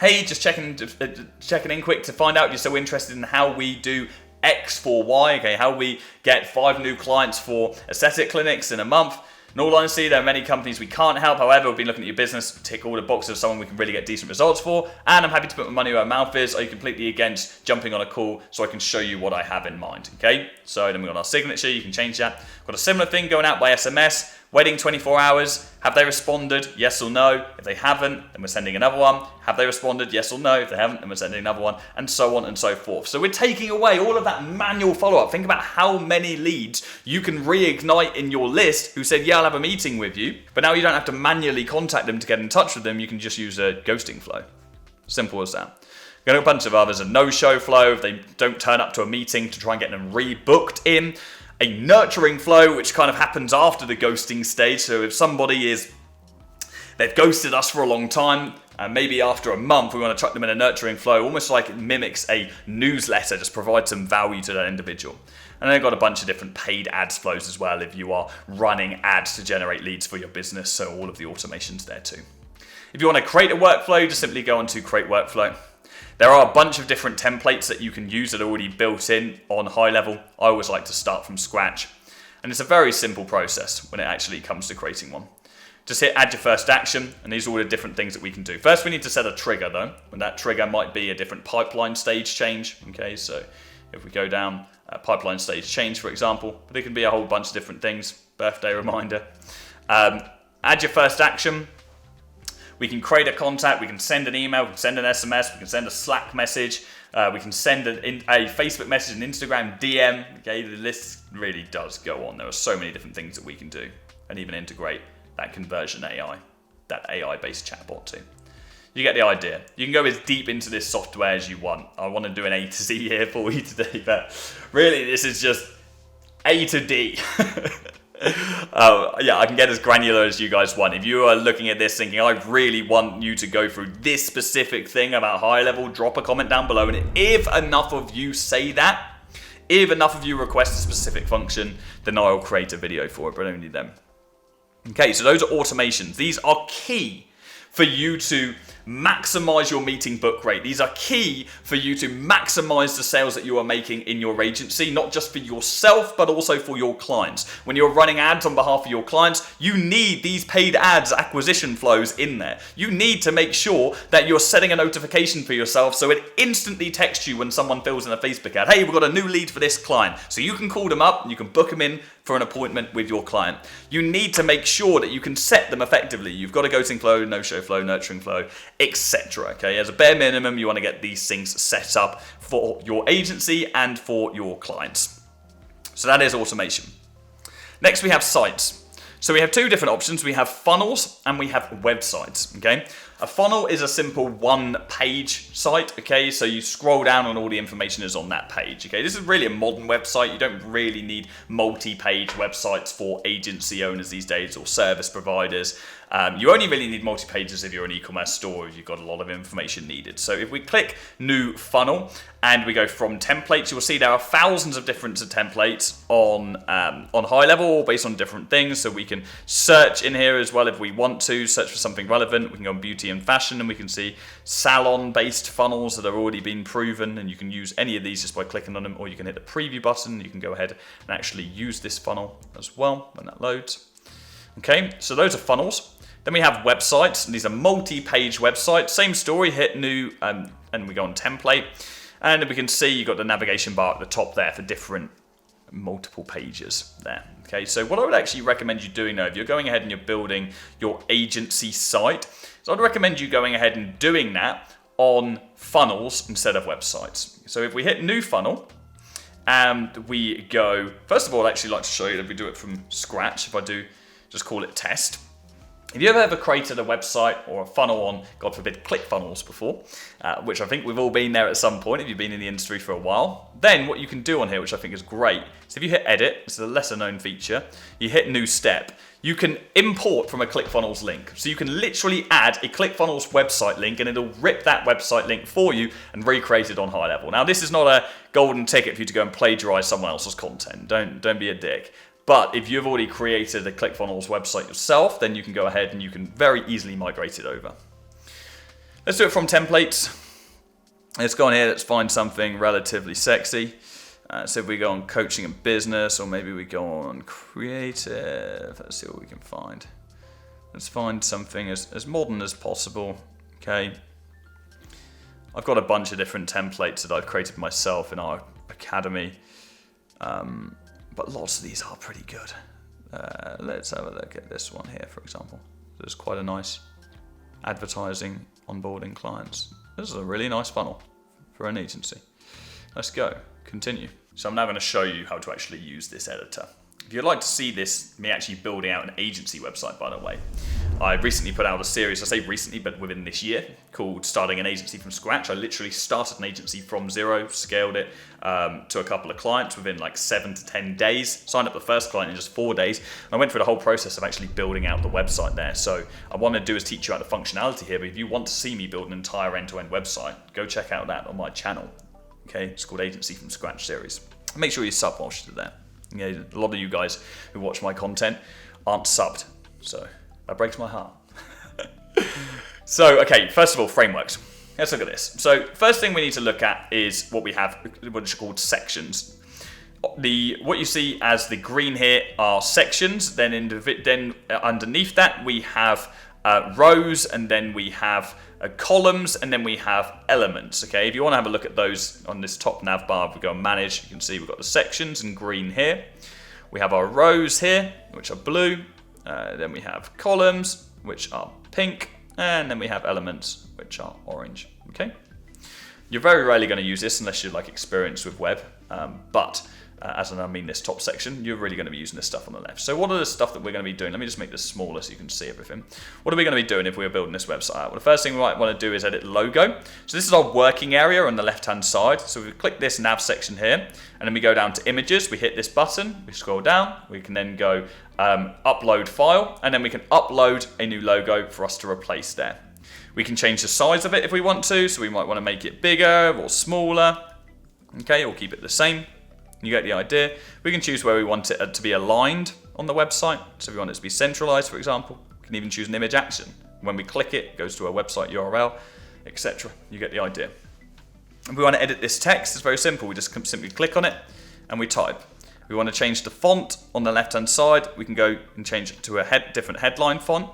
hey, just checking in quick to find out if you're so interested in how we do X for Y, okay, how we get 5 new clients for aesthetic clinics in a month. In all honesty, there are many companies we can't help. However, we've been looking at your business, tick all the boxes of someone we can really get decent results for, and I'm happy to put my money where my mouth is. Are you completely against jumping on a call so I can show you what I have in mind, okay? So then we've got our signature, you can change that. Got a similar thing going out by SMS, waiting 24 hours. Have they responded? Yes or no? If they haven't, then we're sending another one. Have they responded? Yes or no? If they haven't, then we're sending another one, and so on and so forth. So we're taking away all of that manual follow-up. Think about how many leads you can reignite in your list who said, yeah, I'll have a meeting with you, but now you don't have to manually contact them to get in touch with them. You can just use a ghosting flow. Simple as that. Got a bunch of others, a no-show flow if they don't turn up to a meeting to try and get them rebooked in. A nurturing flow, which kind of happens after the ghosting stage. So if somebody they've ghosted us for a long time, and maybe after a month, we want to chuck them in a nurturing flow, almost like it mimics a newsletter, just provide some value to that individual. And then I've got a bunch of different paid ads flows as well if you are running ads to generate leads for your business. So all of the automation's there too. If you want to create a workflow, just simply go on to create workflow. There are a bunch of different templates that you can use that are already built in on HighLevel. I always like to start from scratch. And it's a very simple process when it actually comes to creating one. Just hit add your first action, and these are all the different things that we can do. First, we need to set a trigger though, and that trigger might be a different pipeline stage change. Okay, so if we go down pipeline stage change, for example, but it can be a whole bunch of different things, birthday reminder. Add your first action. We can create a contact, we can send an email, we can send an SMS, we can send a Slack message, we can send a Facebook message, an Instagram DM. Okay, the list really does go on. There are so many different things that we can do, and even integrate that conversion AI, that AI-based chatbot too. You get the idea. You can go as deep into this software as you want. I want to do an A to Z here for you today, but really this is just A to D. Yeah, I can get as granular as you guys want. If you are looking at this thinking, I really want you to go through this specific thing about HighLevel, drop a comment down below. And if enough of you say that, if enough of you request a specific function, then I'll create a video for it, but only then. Okay, so those are automations. These are key for you to maximize your meeting book rate. These are key for you to maximize the sales that you are making in your agency, not just for yourself, but also for your clients. When you're running ads on behalf of your clients, you need these paid ads acquisition flows in there. You need to make sure that you're setting a notification for yourself so it instantly texts you when someone fills in a Facebook ad. Hey, we've got a new lead for this client. So you can call them up and you can book them in for an appointment with your client. You need to make sure that you can set them effectively. You've got a ghosting flow, no-show flow, nurturing flow, etc. Okay, as a bare minimum, you want to get these things set up for your agency and for your clients. So that is automation. Next, we have sites. So we have two different options. We have funnels and we have websites, okay? A funnel is a simple one-page site, okay? So you scroll down and all the information is on that page, okay? This is really a modern website. You don't really need multi-page websites for agency owners these days or service providers. You only really need multi-pages if you're an e-commerce store, if you've got a lot of information needed. So if we click New Funnel and we go from templates, you'll see there are thousands of different templates on HighLevel based on different things. So we can search in here as well if we want to, search for something relevant. We can go on beauty and fashion and we can see salon-based funnels that have already been proven, and you can use any of these just by clicking on them, or you can hit the preview button. You can go ahead and actually use this funnel as well when that loads. Okay, so those are funnels. Then we have websites. These are multi-page websites. Same story, hit new, and we go on template. And we can see you've got the navigation bar at the top there for different multiple pages there. Okay, so what I would actually recommend you doing now, if you're going ahead and you're building your agency site, so I'd recommend you going ahead and doing that on funnels instead of websites. So if we hit new funnel, and we go, first of all, I'd actually like to show you that we do it from scratch. If I do, just call it test. If you ever created a website or a funnel on, God forbid, ClickFunnels before, which I think we've all been there at some point if you've been in the industry for a while, then what you can do on here, which I think is great, is if you hit edit, it's a lesser known feature, you hit new step, you can import from a ClickFunnels link. So you can literally add a ClickFunnels website link and it'll rip that website link for you and recreate it on HighLevel. Now this is not a golden ticket for you to go and plagiarize someone else's content. Don't be a dick. But if you've already created a ClickFunnels website yourself, then you can go ahead and you can very easily migrate it over. Let's do it from templates. Let's go on here, let's find something relatively sexy. So if we go on coaching and business, or maybe we go on creative, let's see what we can find. Let's find something as modern as possible, okay? I've got a bunch of different templates that I've created myself in our academy. But lots of these are pretty good. Let's have a look at this one here, for example. There's quite a nice advertising, onboarding clients. This is a really nice funnel for an agency. Let's go, continue. So I'm now going to show you how to actually use this editor. If you'd like to see this, me actually building out an agency website, by the way, I recently put out a series, I say recently, but within this year, called Starting an Agency from Scratch. I literally started an agency from zero, scaled it to a couple of clients within like 7 to 10 days, signed up the first client in just 4 days. And I went through the whole process of actually building out the website there. So I want to do is teach you out the functionality here, but if you want to see me build an entire end-to-end website, go check out that on my channel. Okay, it's called Agency from Scratch series. Make sure you sub whilst you're there. You know, a lot of you guys who watch my content aren't subbed, so that breaks my heart. So, okay, first of all, frameworks. Let's look at this. So, first thing we need to look at is what we have, what is called sections. What you see as the green here are sections. Then underneath that we have rows, and then we have columns, and then we have elements. Okay, if you want to have a look at those on this top nav bar, if we go and manage, you can see we've got the sections in green here. We have our rows here, which are blue. Then we have columns, which are pink, and then we have elements, which are orange. Okay, you're very rarely going to use this unless you're like experienced with web, but as I mean this top section, you're really going to be using this stuff on the left. So what are the stuff that we're going to be doing? Let me just make this smaller so you can see everything. What are we going to be doing if we were building this website out? Well, the first thing we might want to do is edit logo. So this is our working area on the left-hand side. So we click this nav section here, and then we go down to images. We hit this button, we scroll down. We can then go upload file, and then we can upload a new logo for us to replace there. We can change the size of it if we want to. So we might want to make it bigger or smaller. Okay, or keep it the same. You get the idea. We can choose where we want it to be aligned on the website. So if we want it to be centralized, for example, we can even choose an image action. When we click it, it goes to a website URL, etc. You get the idea. If we want to edit this text, it's very simple. We just simply click on it and we type. If we want to change the font on the left-hand side, we can go and change it to a different headline font.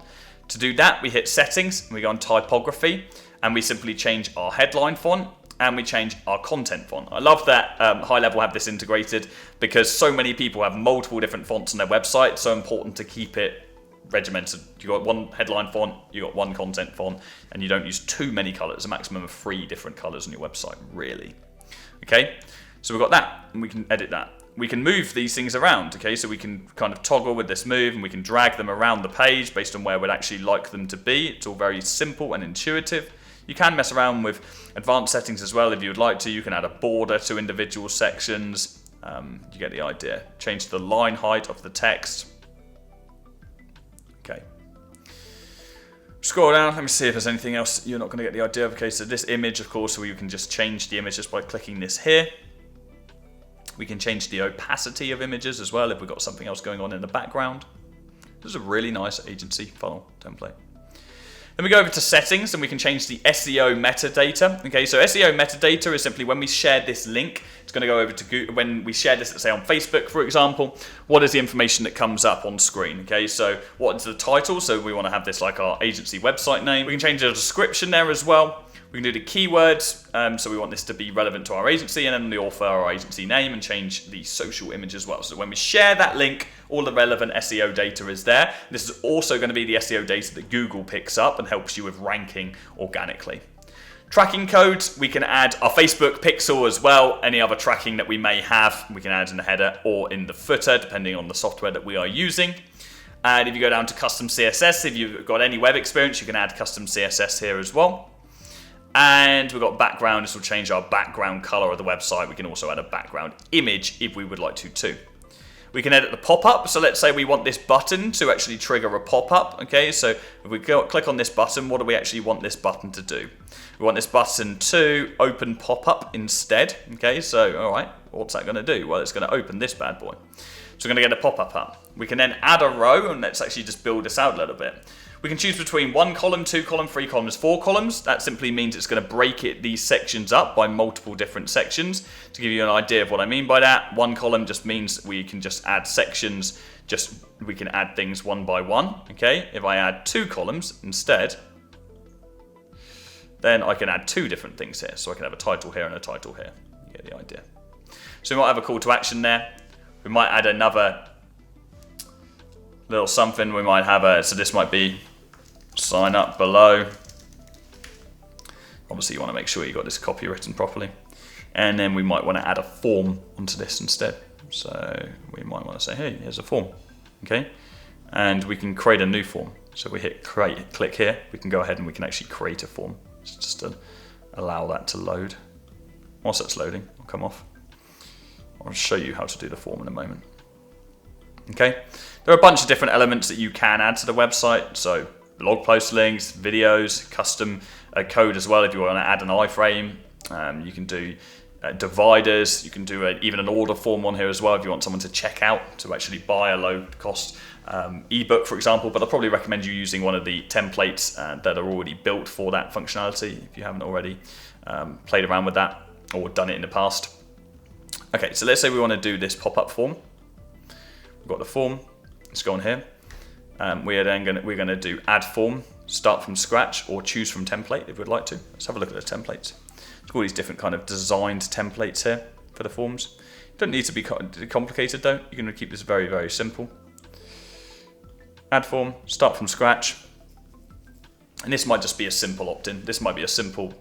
To do that, we hit settings and we go on typography, and we simply change our headline font, and we change our content font. I love that HighLevel have this integrated, because so many people have multiple different fonts on their website. It's so important to keep it regimented. You got one headline font, you got one content font, and you don't use too many colors. A maximum of 3 different colors on your website, really. Okay, so we've got that, and we can edit that. we can move these things around, okay? So we can kind of toggle with this move and we can drag them around the page based on where we'd actually like them to be. It's all very simple and intuitive. You can mess around with advanced settings as well if you would like to. You can add a border to individual sections. You get the idea. Change the line height of the text. Okay. Scroll down, let me see if there's anything else you're not going to get the idea of. Okay, so this image, of course, we can just change the image just by clicking this here. We can change the opacity of images as well if we've got something else going on in the background. This is a really nice agency funnel template. Then we go over to settings and we can change the SEO metadata. Okay, so SEO metadata is simply when we share this link, it's going to go over to Google. When we share this, let's say on Facebook, for example, what is the information that comes up on screen? Okay, so what is the title? So we want to have this like our agency website name. We can change the description there as well. We can do the keywords, so we want this to be relevant to our agency, and then the author, our agency name, and change the social image as well. So when we share that link, all the relevant SEO data is there. This is also going to be the SEO data that Google picks up and helps you with ranking organically. Tracking code, we can add our Facebook pixel as well, any other tracking that we may have, we can add in the header or in the footer, depending on the software that we are using. And if you go down to custom CSS, if you've got any web experience, you can add custom CSS here as well. And we've got background. This will change our background color of the website. We can also add a background image if we would like to too. We can edit the pop-up. So let's say we want this button to actually trigger a pop-up. Okay, so if we click on this button, what do we actually want this button to do? We want this button to open pop-up instead. Okay, so all right, what's that going to do? Well, it's going to open this bad boy. So we're going to get a pop-up up. We can then add a row, and let's actually just build this out a little bit. We can choose between 1 column, 2 column, 3 columns, 4 columns. That simply means it's going to break these sections up by multiple different sections. To give you an idea of what I mean by that, 1 column just means we can just add sections, we can add things one by one. Okay, if I add 2 columns instead, then I can add 2 different things here. So I can have a title here and a title here. You get the idea. So we might have a call to action there. We might add another little something. We might have so this might be sign up below. Obviously you want to make sure you got this copy written properly. And then we might want to add a form onto this instead. So we might want to say, hey, here's a form. Okay. And we can create a new form. So we hit create, click here, we can go ahead and we can actually create a form. Just to allow that to load. Whilst that's loading, I'll come off. I'll show you how to do the form in a moment. Okay. There are a bunch of different elements that you can add to the website. So blog post links, videos, custom code as well. If you want to add an iframe, you can do dividers. You can do even an order form on here as well if you want someone to check out to actually buy a low cost ebook, for example. But I'll probably recommend you using one of the templates that are already built for that functionality if you haven't already played around with that or done it in the past. Okay, so let's say we want to do this pop-up form. We've got the form. Let's go on here. We're going to do add form, start from scratch, or choose from template if we'd like to. Let's have a look at the templates. There's all these different kind of designed templates here for the forms. You don't need to be complicated though. You're going to keep this very, very simple. Add form, start from scratch. And this might just be a simple opt-in. This might be a simple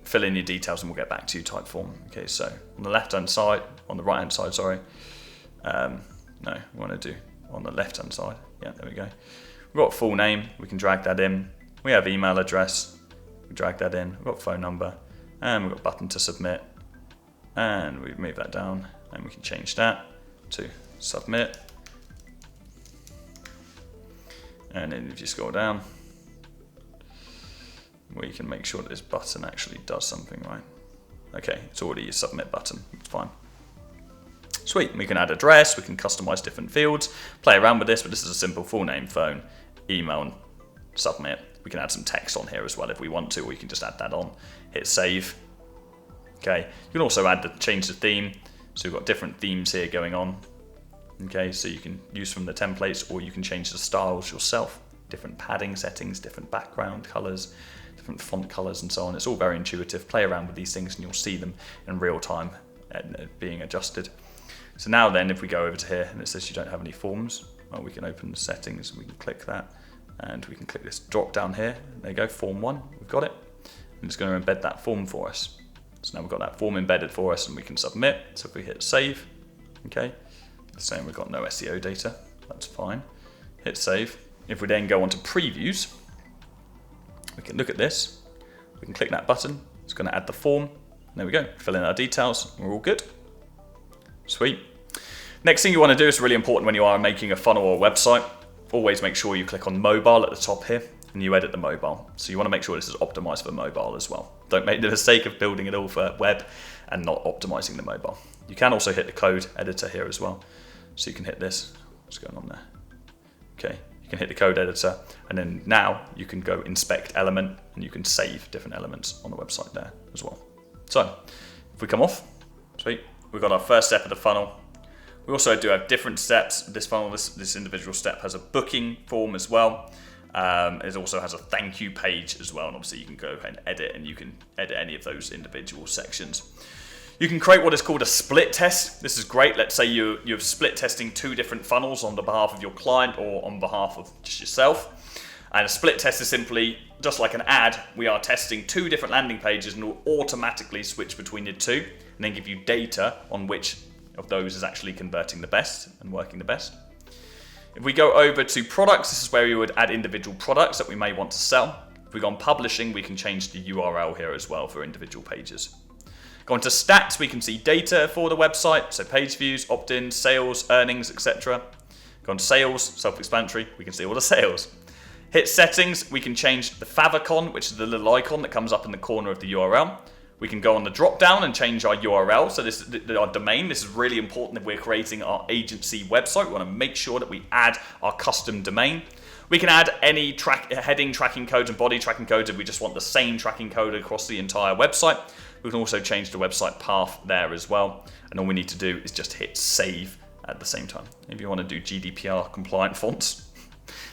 fill in your details and we'll get back to you type form. Okay, so on the left-hand side, on the right-hand side, sorry. No, we want to do on the left-hand side. Yeah, there we go. We've got full name. We can drag that in. We have email address. We drag that in. We've got phone number. And we've got button to submit. And we move that down. And we can change that to submit. And then if you scroll down, we can make sure that this button actually does something, right? Okay, it's already a submit button. It's fine. Sweet, we can add address, we can customize different fields, play around with this, but this is a simple full name, phone, email, and submit. We can add some text on here as well if we want to, or you can just add that on, hit save. Okay, you can also change the theme, so we've got different themes here going on. Okay, so you can use from the templates, or you can change the styles yourself, different padding settings, different background colors, different font colors, and so on. It's all very intuitive. Play around with these things and you'll see them in real time being adjusted. So now then, if we go over to here and it says you don't have any forms, well, we can open the settings, we can click that, and we can click this drop down here. There you go, form 1, we've got it. And it's going to embed that form for us. So now we've got that form embedded for us and we can submit. So if we hit save, okay, it's saying we've got no SEO data, that's fine. Hit save. If we then go on to previews, we can look at this. We can click that button. It's going to add the form. There we go. Fill in our details. We're all good. Sweet. Next thing you want to do is really important when you are making a funnel or a website. Always make sure you click on mobile at the top here and you edit the mobile. So you want to make sure this is optimized for mobile as well. Don't make the mistake of building it all for web and not optimizing the mobile. You can also hit the code editor here as well. So you can hit this. What's going on there? Okay. You can hit the code editor and then now you can go inspect element and you can save different elements on the website there as well. So if we come off, sweet, we've got our first step of the funnel. We also do have different steps. This funnel, this individual step has a booking form as well. It also has a thank you page as well. And obviously you can go ahead and edit and you can edit any of those individual sections. You can create what is called a split test. This is great. Let's say you're split testing 2 different funnels on the behalf of your client or on behalf of just yourself. And a split test is simply, just like an ad, we are testing 2 different landing pages and will automatically switch between the 2 and then give you data on which of those is actually converting the best and working the best. If we go over to products, this is where you would add individual products that we may want to sell. If we go on publishing, we can change the URL here as well for individual pages. Go on to stats, we can see data for the website, so page views, opt-ins, sales, earnings, etc. Go on to sales, self-explanatory, we can see all the sales. Hit settings, we can change the favicon, which is the little icon that comes up in the corner of the URL. We can go on the drop down and change our URL, so this is our domain. This is really important if we're creating our agency website. We want to make sure that we add our custom domain. We can add any heading tracking codes and body tracking codes if we just want the same tracking code across the entire website. We can also change the website path there as well. And all we need to do is just hit save at the same time. If you want to do GDPR compliant fonts,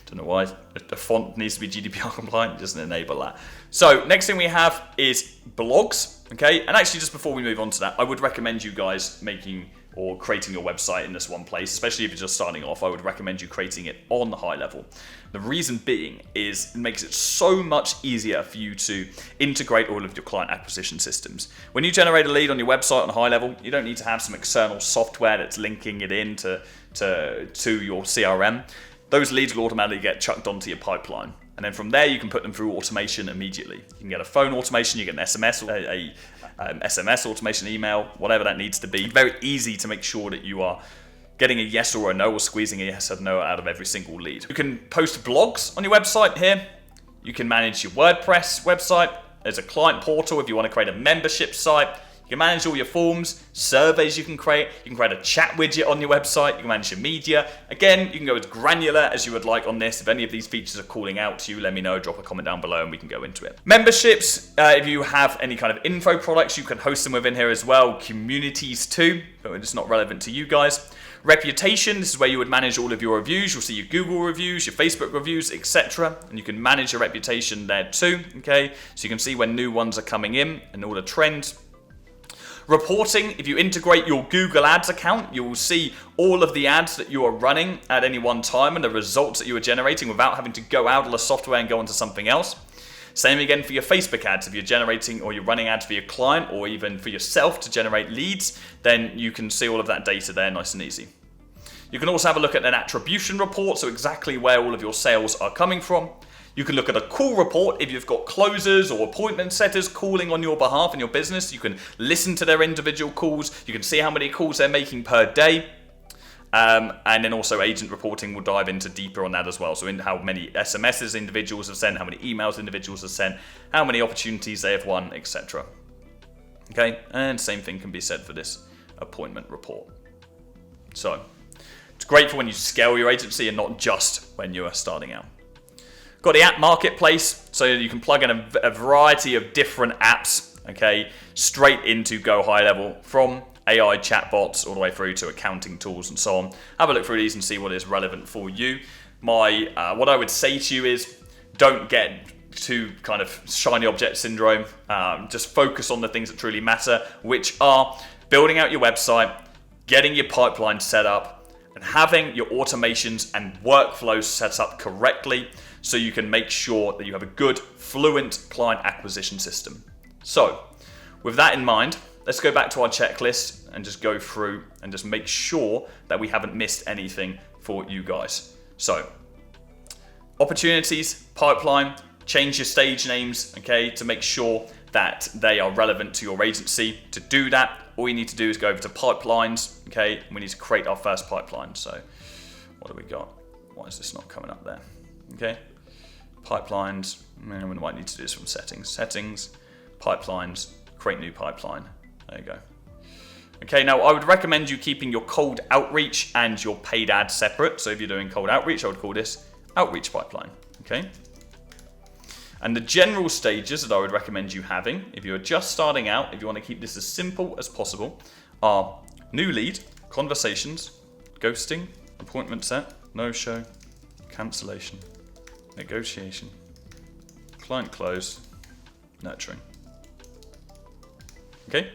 don't know why the font needs to be GDPR compliant, just enable that. So next thing we have is blogs, okay? And actually just before we move on to that, I would recommend you guys making or creating your website in this one place, especially if you're just starting off. I would recommend you creating it on HighLevel. The reason being is it makes it so much easier for you to integrate all of your client acquisition systems. When you generate a lead on your website on HighLevel, you don't need to have some external software that's linking it in to your CRM. Those leads will automatically get chucked onto your pipeline. And then from there, you can put them through automation immediately. You can get a phone automation, you get an SMS, SMS automation, email, whatever that needs to be. Very easy to make sure that you are getting a yes or a no or squeezing a yes or no out of every single lead. You can post blogs on your website here. You can manage your WordPress website. There's a client portal if you want to create a membership site. You can manage all your forms, surveys you can create a chat widget on your website, you can manage your media. Again, you can go as granular as you would like on this. If any of these features are calling out to you, let me know, drop a comment down below and we can go into it. Memberships, if you have any kind of info products, you can host them within here as well. Communities too, but it's not relevant to you guys. Reputation, this is where you would manage all of your reviews. You'll see your Google reviews, your Facebook reviews, etc. And you can manage your reputation there too, okay? So you can see when new ones are coming in and all the trends. Reporting, if you integrate your Google Ads account, you will see all of the ads that you are running at any one time and the results that you are generating without having to go out of the software and go onto something else. Same again for your Facebook ads. If you're generating or you're running ads for your client or even for yourself to generate leads, then you can see all of that data there nice and easy. You can also have a look at an attribution report, so exactly where all of your sales are coming from. You can look at a call report if you've got closers or appointment setters calling on your behalf in your business. You can listen to their individual calls. You can see how many calls they're making per day. And then also agent reporting will dive into deeper on that as well. So in how many SMSs individuals have sent, how many emails individuals have sent, how many opportunities they have won, etc. Okay, and same thing can be said for this appointment report. So it's great for when you scale your agency and not just when you are starting out. Got the app marketplace, so you can plug in a variety of different apps, okay, straight into GoHighLevel, from AI chatbots all the way through to accounting tools and so on. Have a look through these and see what is relevant for you. What I would say to you is don't get too kind of shiny object syndrome. Just focus on the things that truly matter, which are building out your website, getting your pipeline set up, and having your automations and workflows set up correctly, so you can make sure that you have a good, fluent client acquisition system. So, with that in mind, let's go back to our checklist and just go through and just make sure that we haven't missed anything for you guys. So, opportunities, pipeline, change your stage names, okay, to make sure that they are relevant to your agency. To do that, all you need to do is go over to pipelines, okay, and we need to create our first pipeline. So, what do we got? Why is this not coming up there? Okay, pipelines, we might need to do this from settings, pipelines, create new pipeline. There you go. Okay, now I would recommend you keeping your cold outreach and your paid ads separate. So if you're doing cold outreach, I would call this outreach pipeline, okay? And the general stages that I would recommend you having, if you're just starting out, if you want to keep this as simple as possible, are new lead, conversations, ghosting, appointment set, no-show, cancellation, negotiation, client close, nurturing. Okay?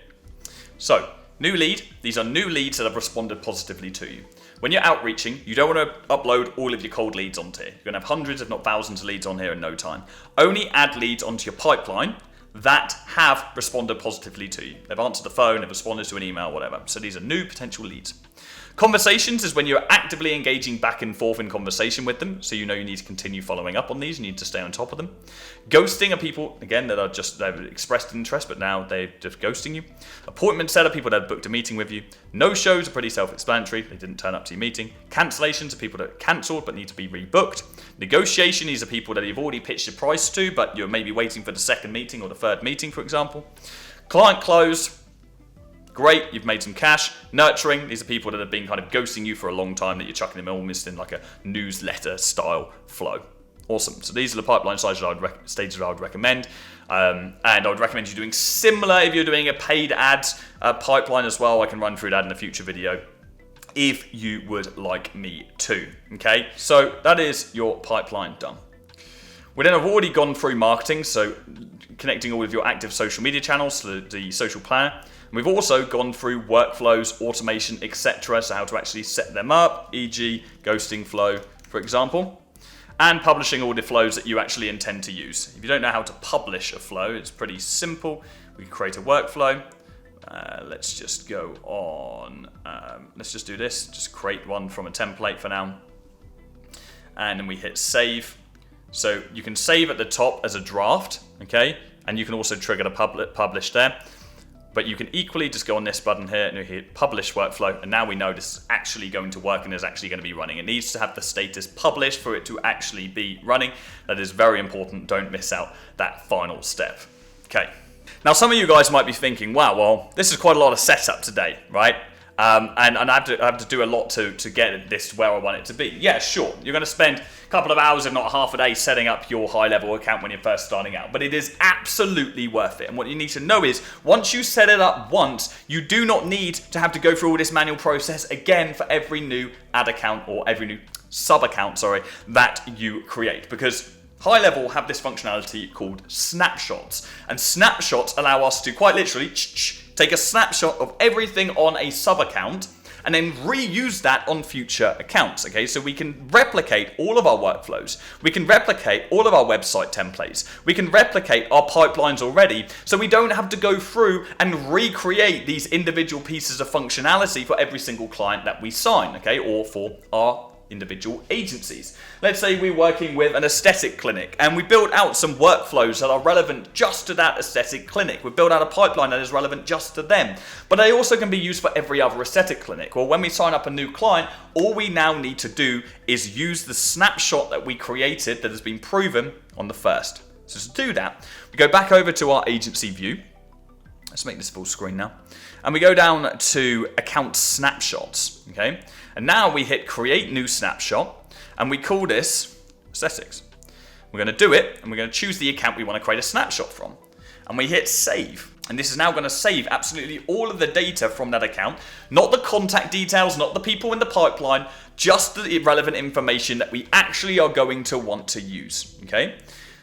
So, new lead, these are new leads that have responded positively to you. When you're outreaching, you don't want to upload all of your cold leads onto here. You're going to have hundreds, if not thousands of leads on here in no time. Only add leads onto your pipeline that have responded positively to you. They've answered the phone, they've responded to an email, whatever. So these are new potential leads. Conversations is when you're actively engaging back and forth in conversation with them, so you know you need to continue following up on these, you need to stay on top of them. Ghosting are people, again, that are just, they've expressed interest, but now they're just ghosting you. Appointment set are people that have booked a meeting with you. No-shows are pretty self-explanatory, they didn't turn up to your meeting. Cancellations are people that cancelled but need to be rebooked. Negotiation, these are people that you've already pitched your price to, but you're maybe waiting for the second meeting or the third meeting, for example. Client close, great, you've made some cash. Nurturing, these are people that have been kind of ghosting you for a long time that you're chucking them almost in like a newsletter style flow. Awesome. So these are the pipeline stages I would recommend. And I would recommend you doing similar if you're doing a paid ads pipeline as well. I can run through that in a future video if you would like me to. Okay, so that is your pipeline done. We then have already gone through marketing, so connecting all of your active social media channels to the social planner. And we've also gone through workflows, automation, etc. So how to actually set them up, e.g. ghosting flow, for example. And publishing all the flows that you actually intend to use. If you don't know how to publish a flow, it's pretty simple. We can create a workflow. Let's just go on. Let's just do this. Just create one from a template for now. And then we hit save. So you can save at the top as a draft, okay? And you can also trigger the publish there. But you can equally just go on this button here and you hit publish workflow, and now we know this is actually going to work and is actually going to be running. It needs to have the status published for it to actually be running. That is very important. Don't miss out that final step. Okay. Now some of you guys might be thinking, wow, well, this is quite a lot of setup today, right? And I have to do a lot to get this where I want it to be. Yeah, sure. You're going to spend a couple of hours, if not half a day, setting up your HighLevel account when you're first starting out. But it is absolutely worth it. And what you need to know is, once you set it up once, you do not need to have to go through all this manual process again for every new ad account or every new sub account, that you create. Because HighLevel have this functionality called Snapshots. And Snapshots allow us to quite literally take a snapshot of everything on a sub account and then reuse that on future accounts, okay? So we can replicate all of our workflows. We can replicate all of our website templates. We can replicate our pipelines already, so we don't have to go through and recreate these individual pieces of functionality for every single client that we sign, okay? Or for our individual agencies. Let's say we're working with an aesthetic clinic and we build out some workflows that are relevant just to that aesthetic clinic. We build out a pipeline that is relevant just to them. But they also can be used for every other aesthetic clinic. Well, when we sign up a new client, all we now need to do is use the snapshot that we created that has been proven on the first. So to do that, we go back over to our agency view. Let's make this full screen now. And we go down to account snapshots, okay? And now we hit create new snapshot and we call this aesthetics. We're going to do it and we're going to choose the account we want to create a snapshot from. And we hit save. And this is now going to save absolutely all of the data from that account, not the contact details, not the people in the pipeline, just the relevant information that we actually are going to want to use, okay?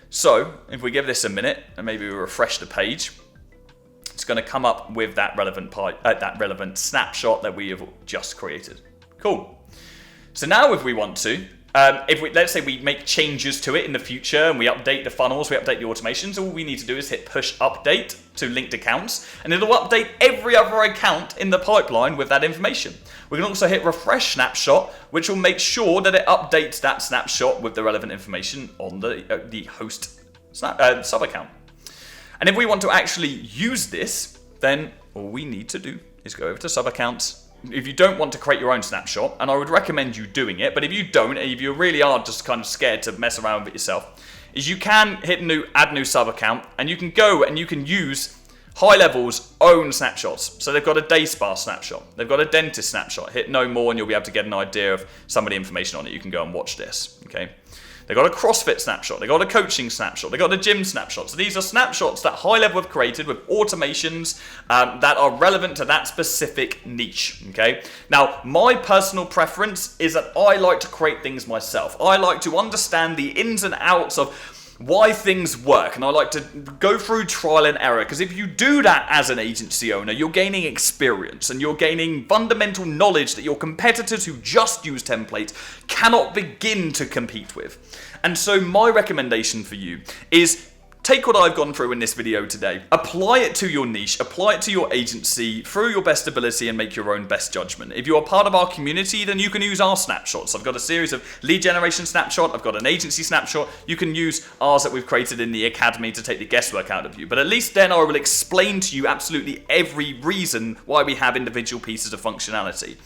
So if we give this a minute and maybe we refresh the page, it's going to come up with that relevant snapshot that we have just created. Cool. So now if we want to, let's say we make changes to it in the future and we update the funnels, we update the automations, all we need to do is hit push update to linked accounts, and it'll update every other account in the pipeline with that information. We can also hit refresh snapshot, which will make sure that it updates that snapshot with the relevant information on the host sub account. And if we want to actually use this, then all we need to do is go over to sub accounts. If you don't want to create your own snapshot, and I would recommend you doing it, but if you don't, if you really are just kind of scared to mess around with it yourself, is you can hit add new sub account, and you can go and you can use HighLevel's own snapshots. So they've got a day spa snapshot, they've got a dentist snapshot. Hit no more and you'll be able to get an idea of some of the information on it. You can go and watch this, okay? They've got a CrossFit snapshot, they've got a coaching snapshot, they've got a gym snapshot. So these are snapshots that HighLevel have created with automations that are relevant to that specific niche, okay? Now, my personal preference is that I like to create things myself. I like to understand the ins and outs of why things work, and I like to go through trial and error, because if you do that as an agency owner, you're gaining experience and you're gaining fundamental knowledge that your competitors who just use templates cannot begin to compete with. And so my recommendation for you is take what I've gone through in this video today, apply it to your niche, apply it to your agency through your best ability and make your own best judgment. If you are part of our community, then you can use our snapshots. I've got a series of lead generation snapshot, I've got an agency snapshot. You can use ours that we've created in the academy to take the guesswork out of you. But at least then I will explain to you absolutely every reason why we have individual pieces of functionality.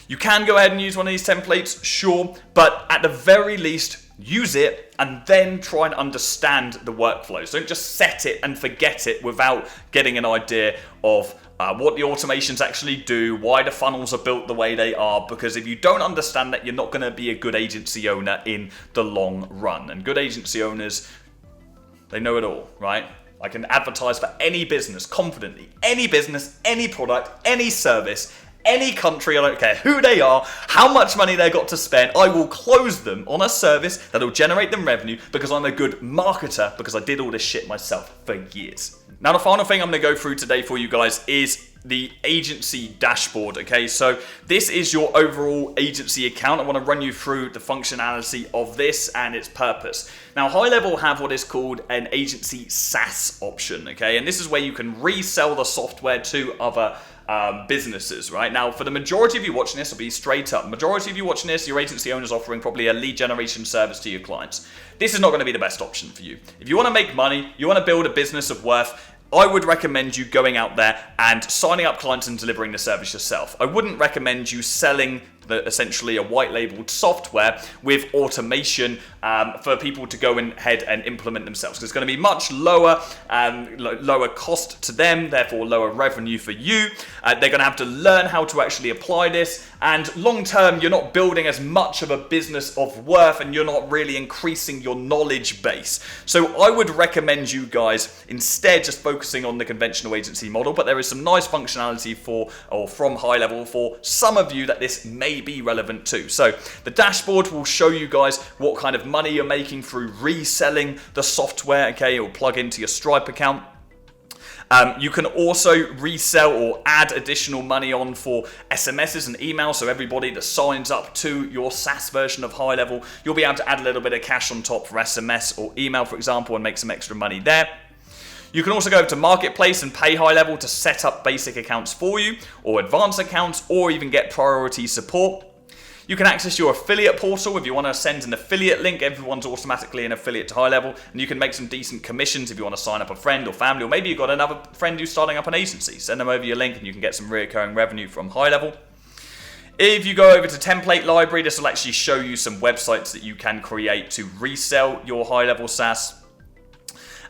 You can go ahead and use one of these templates, sure, but at the very least, use it and then try and understand the workflows. Don't just set it and forget it without getting an idea of what the automations actually do, why the funnels are built the way they are, because if you don't understand that, you're not going to be a good agency owner in the long run. And good agency owners, they know it all, right? I can advertise for any business confidently, any business, any product, any service, any country. I don't care who they are, how much money they've got to spend. I will close them on a service that will generate them revenue because I'm a good marketer, because I did all this shit myself for years. Now, the final thing I'm going to go through today for you guys is the agency dashboard, okay? So this is your overall agency account. I want to run you through the functionality of this and its purpose. Now, HighLevel have what is called an agency SaaS option, okay? And this is where you can resell the software to other businesses, right? Now, for the majority of you watching this, I'll be straight up. Majority of you watching this, your agency owner's offering probably a lead generation service to your clients. This is not going to be the best option for you. If you want to make money, you want to build a business of worth, I would recommend you going out there and signing up clients and delivering the service yourself. I wouldn't recommend you selling essentially a white labeled software with automation for people to go ahead and implement themselves. Because it's going to be much lower cost to them, therefore lower revenue for you. They're going to have to learn how to actually apply this, and long term you're not building as much of a business of worth and you're not really increasing your knowledge base. So I would recommend you guys instead just focusing on the conventional agency model, but there is some nice functionality from HighLevel for some of you that this may be relevant to. So the dashboard will show you guys what kind of money you're making through reselling the software, okay? It will plug into your Stripe account. You can also resell or add additional money on for SMSs and emails. So everybody that signs up to your SaaS version of HighLevel, you'll be able to add a little bit of cash on top for SMS or email, for example, and make some extra money there. You can also go over to Marketplace and pay HighLevel to set up basic accounts for you, or advanced accounts, or even get priority support. You can access your affiliate portal. If you want to send an affiliate link, everyone's automatically an affiliate to HighLevel, and you can make some decent commissions if you want to sign up a friend or family, or maybe you've got another friend who's starting up an agency. Send them over your link and you can get some recurring revenue from HighLevel. If you go over to Template Library, this will actually show you some websites that you can create to resell your HighLevel SaaS.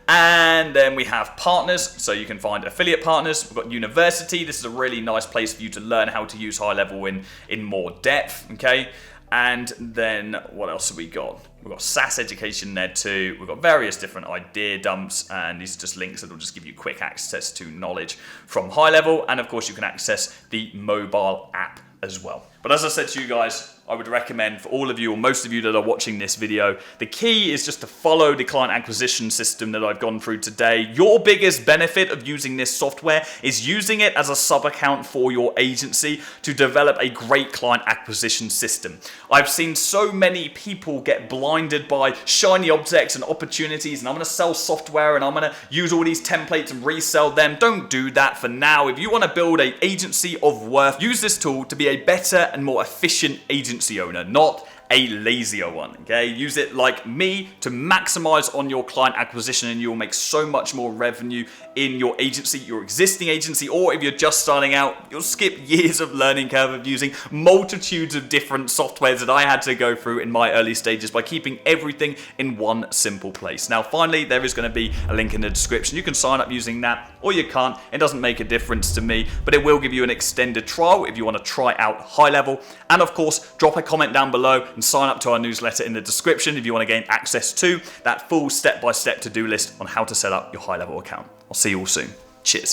And then we have partners, so you can find affiliate partners. We've got university. This is a really nice place for you to learn how to use HighLevel in more depth, okay? And then what else have we got? We've got SaaS education there too. We've got various different idea dumps, and these are just links that will just give you quick access to knowledge from HighLevel. And of course, you can access the mobile app as well. But as I said to you guys, I would recommend for all of you or most of you that are watching this video, the key is just to follow the client acquisition system that I've gone through today. Your biggest benefit of using this software is using it as a sub-account for your agency to develop a great client acquisition system. I've seen so many people get blinded by shiny objects and opportunities, and I'm going to sell software and I'm going to use all these templates and resell them. Don't do that for now. If you want to build an agency of worth, use this tool to be a better and more efficient agency owner, not a lazier one, okay? Use it like me to maximize on your client acquisition and you'll make so much more revenue in your agency, your existing agency, or if you're just starting out, you'll skip years of learning curve of using multitudes of different softwares that I had to go through in my early stages by keeping everything in one simple place. Now, finally, there is going to be a link in the description. You can sign up using that or you can't. It doesn't make a difference to me, but it will give you an extended trial if you want to try out HighLevel. And of course, drop a comment down below and sign up to our newsletter in the description if you want to gain access to that full step-by-step to-do list on how to set up your HighLevel account. I'll see you all soon. Cheers.